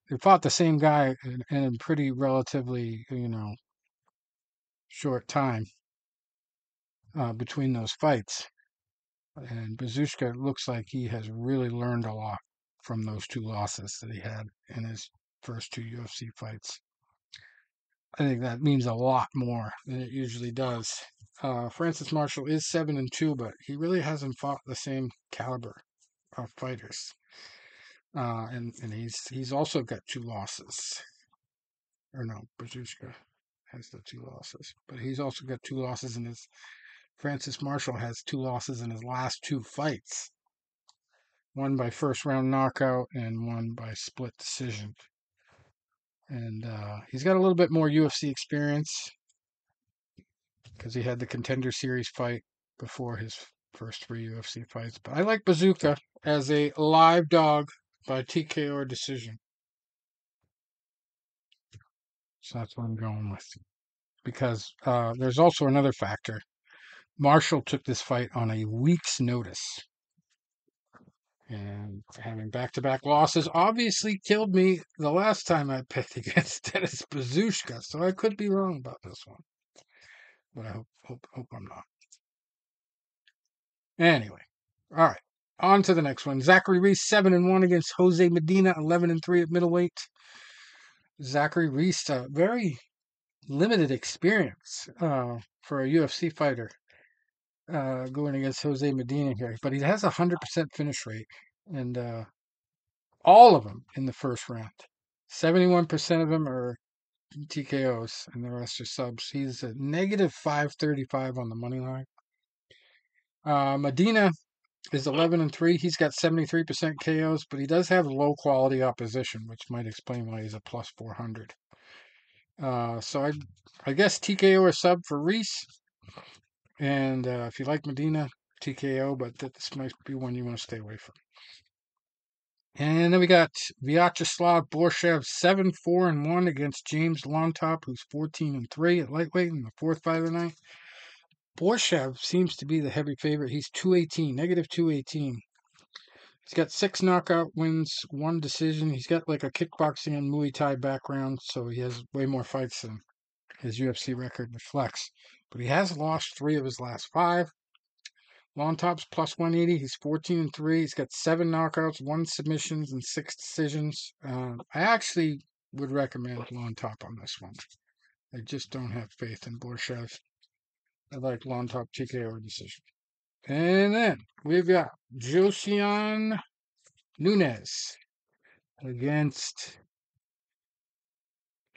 Speaker 1: They fought the same guy in a pretty relatively, short time between those fights. And Bazushka looks like he has really learned a lot from those 2 losses that he had in his first 2 UFC fights. I think that means a lot more than it usually does. Francis Marshall is 7-2, but he really hasn't fought the same caliber of fighters. And he's also got 2 losses. Or no, Bazushka has the 2 losses, but he's also got 2 losses in his. Francis Marshall has 2 losses in his last 2 fights. One by first round knockout and one by split decision. And he's got a little bit more UFC experience because he had the Contender Series fight before his first 3 UFC fights. But I like Bazooka as a live dog by TKO or decision. So that's what I'm going with. Because there's also another factor. Marshall took this fight on a week's notice. And having back-to-back losses obviously killed me the last time I picked against Dennis Bazushka. So I could be wrong about this one. But I hope I'm not. Anyway. All right. On to the next one. Zachary Reese 7-1 against Jose Medina, 11-3 at middleweight. Zachary Reese, very limited experience for a UFC fighter going against Jose Medina here, but he has a 100% finish rate, and all of them in the first round. 71% of them are TKOs, and the rest are subs. He's a negative 535 on the money line. Medina is 11-3. He's got 73% KOs, but he does have low quality opposition, which might explain why he's a plus 400. So I guess TKO or sub for Reese. And if you like Medina, TKO, but this might be one you want to stay away from. And then we got Vyacheslav Borshev 7-4-1 against James Longtop, who's 14-3 at lightweight in the fourth fight of the night. Borshev seems to be the heavy favorite. He's 218, negative 218. He's got 6 knockout wins, 1 decision. He's got like a kickboxing and Muay Thai background, so he has way more fights than his UFC record reflects. But he has lost 3 of his last 5. Long Top's plus 180. He's 14-3. He's got 7 knockouts, 1 submissions, and 6 decisions. I actually would recommend Long Top on this one. I just don't have faith in Borshev. I like Long Top TKO decision. And then we've got Josiane Nunes against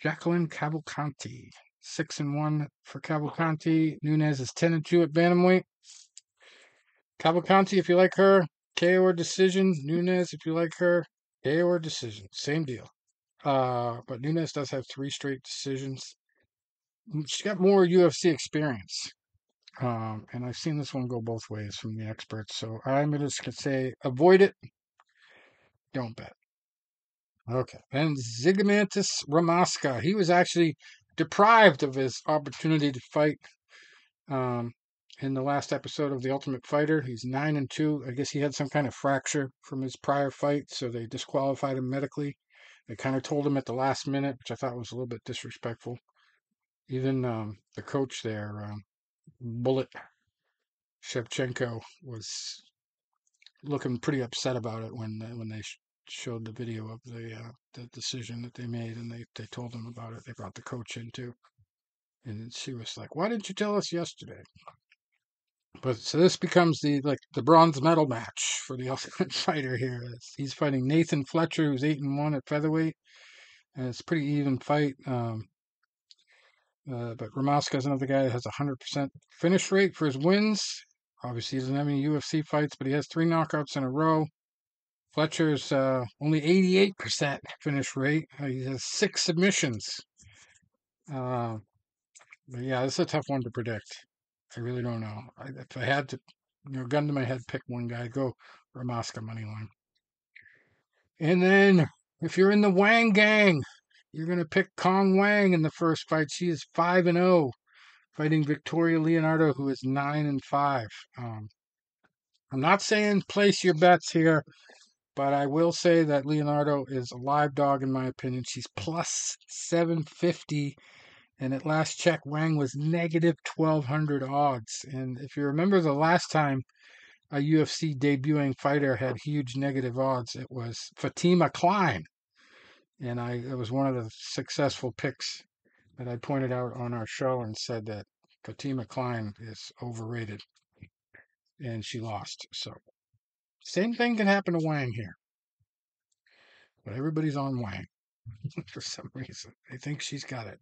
Speaker 1: Jacqueline Cavalcanti. 6-1 for Cavalcanti. Nunes is 10-2 at bantamweight. Cavalcanti, if you like her, KO or decision. Nunes, if you like her, KO or decision. Same deal. But Nunes does have 3 straight decisions. She's got more UFC experience. And I've seen this one go both ways from the experts. So I'm just going to say avoid it. Don't bet. Okay. And Zigomantis Ramaska. He was actually deprived of his opportunity to fight in the last episode of The Ultimate Fighter. He's 9-2. I guess he had some kind of fracture from his prior fight, so they disqualified him medically. They kind of told him at the last minute, which I thought was a little bit disrespectful. Even the coach there, Bullet Shevchenko, was looking pretty upset about it when they showed the video of the decision that they made, and they told him about it. They brought the coach in too, and she was like, "Why didn't you tell us yesterday?" But so this becomes the bronze medal match for the Ultimate Fighter here. He's fighting Nathan Fletcher, who's 8-1 at featherweight, and it's a pretty even fight. But Ramaska is another guy that has a 100% finish rate for his wins. Obviously, he doesn't have any UFC fights, but he has 3 knockouts in a row. Fletcher's only 88% finish rate. He has 6 submissions. But yeah, this is a tough one to predict. I really don't know. If I had to, gun to my head, pick one guy, go Ramaska moneyline. And then if you're in the Wang gang, you're going to pick Kong Wang in the first fight. She is 5-0, fighting Victoria Leonardo, who is 9-5. I'm not saying place your bets here, but I will say that Leonardo is a live dog in my opinion. She's plus 750. And at last check, Wang was negative 1,200 odds. And if you remember the last time a UFC debuting fighter had huge negative odds, it was Fatima Klein. And it was one of the successful picks that I pointed out on our show and said that Fatima Klein is overrated. And she lost. So, same thing can happen to Wang here. But everybody's on Wang for some reason. They think she's got it.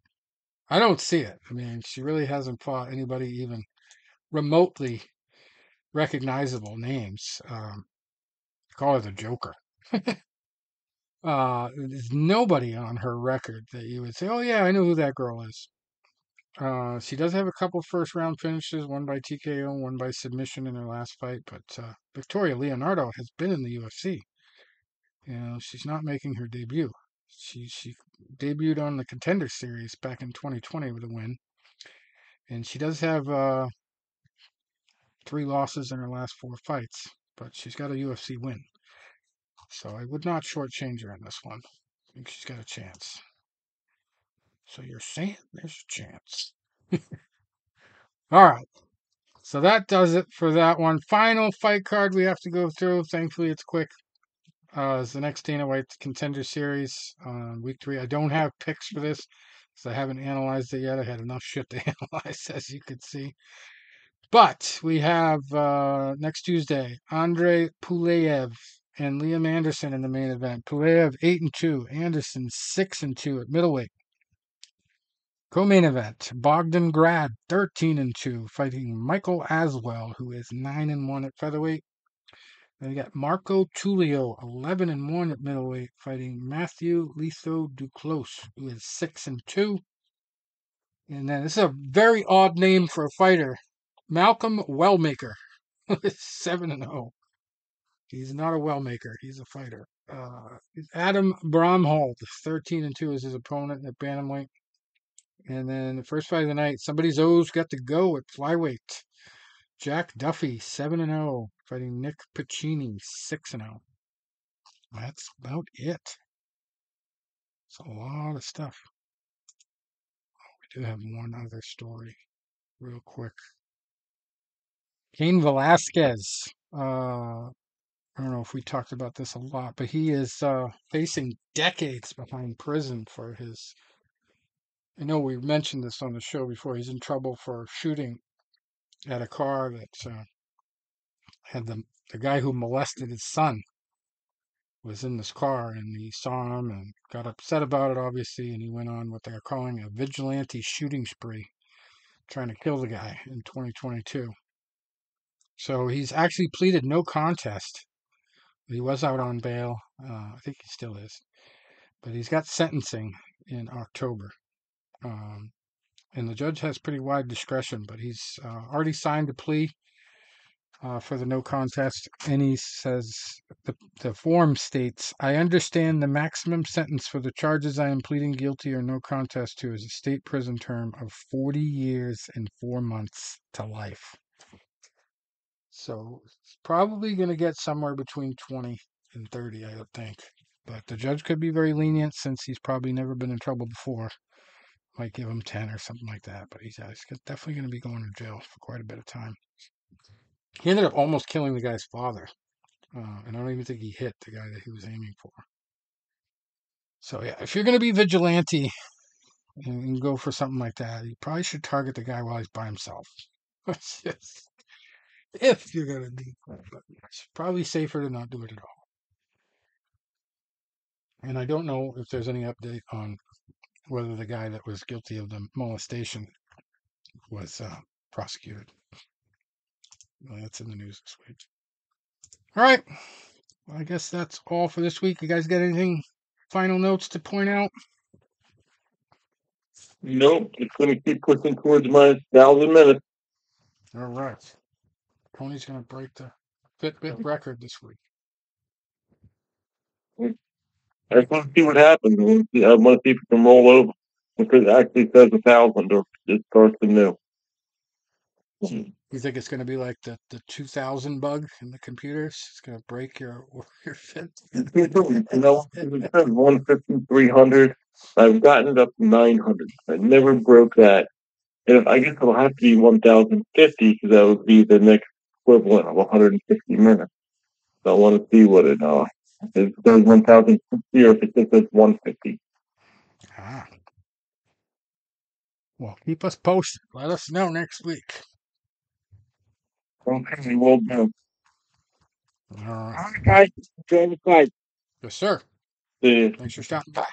Speaker 1: I don't see it. I mean, she really hasn't fought anybody even remotely recognizable names. Call her the Joker. There's nobody on her record that you would say, oh, yeah, I know who that girl is. She does have a couple first round finishes, one by TKO, one by submission in her last fight. But Victoria Leonardo has been in the UFC. She's not making her debut. She debuted on the Contender series back in 2020 with a win. And she does have 3 losses in her last 4 fights, but she's got a UFC win. So I would not shortchange her in this one. I think she's got a chance. So you're saying there's a chance. All right. So that does it for that one. Final fight card we have to go through. Thankfully, it's quick. Is the next Dana White Contender Series on week 3. I don't have picks for this because I haven't analyzed it yet. I had enough shit to analyze, as you could see. But we have next Tuesday, Andrei Pulev and Liam Anderson in the main event. Pulev 8-2, Anderson 6-2 at middleweight. Co-main event, Bogdan Grad 13-2, fighting Michael Aswell, who is 9-1 at featherweight. Then we got Marco Tulio 11-1 at middleweight, fighting Matthew Litho Duclos, who is 6-2. And then this is a very odd name for a fighter. Malcolm Wellmaker. 7-0. He's not a well maker. He's a fighter. Adam Bromhold, 13-2 is his opponent at bantamweight. And then the first fight of the night, somebody's O's got to go at flyweight. Jack Duffy, 7-0, fighting Nick Piccini, 6-0. That's about it. It's a lot of stuff. We do have one other story, real quick. Cain Velasquez. I don't know if we talked about this a lot, but he is facing decades behind prison for his. I know we mentioned this on the show before. He's in trouble for shooting at a car that had the guy who molested his son was in this car, and he saw him and got upset about it, obviously, and he went on what they're calling a vigilante shooting spree, trying to kill the guy in 2022. So he's actually pleaded no contest. He was out on bail. I think he still is. But he's got sentencing in October. And the judge has pretty wide discretion, but he's already signed a plea for the no contest. And he says, the form states, I understand the maximum sentence for the charges I am pleading guilty or no contest to is a state prison term of 40 years and 4 months to life. So it's probably going to get somewhere between 20 and 30, I would think. But the judge could be very lenient since he's probably never been in trouble before. Might give him 10 or something like that. But he's definitely going to be going to jail for quite a bit of time. He ended up almost killing the guy's father. And I don't even think he hit the guy that he was aiming for. So yeah, if you're going to be vigilante and go for something like that, you probably should target the guy while he's by himself. If you're going to do that. But it's probably safer to not do it at all. And I don't know if there's any update on whether the guy that was guilty of the molestation was prosecuted. Well, that's in the news this week. All right. Well, I guess that's all for this week. You guys got anything, final notes to point out?
Speaker 2: Nope. It's going to keep pushing towards my 1,000 minutes.
Speaker 1: All right. Tony's going to break the Fitbit record this week.
Speaker 2: I just want to see what happens. I want to see if it can roll over. If it actually says 1,000 or it starts anew.
Speaker 1: You think it's going to be like the 2000 bug in the computers? It's going to break your fit?
Speaker 2: You know, it says 150, 300. I've gotten it up to 900. I never broke that. And I guess it'll have to be 1,050 because that would be the next equivalent of 160 minutes. So I want to see what it says 1,050 or if it just says 150.
Speaker 1: Ah. Well, keep us posted. Let us know next week.
Speaker 2: Okay, will do.
Speaker 1: All right.
Speaker 3: All right, guys. Enjoy the fight.
Speaker 1: Yes, sir.
Speaker 2: See you.
Speaker 1: Thanks for stopping by.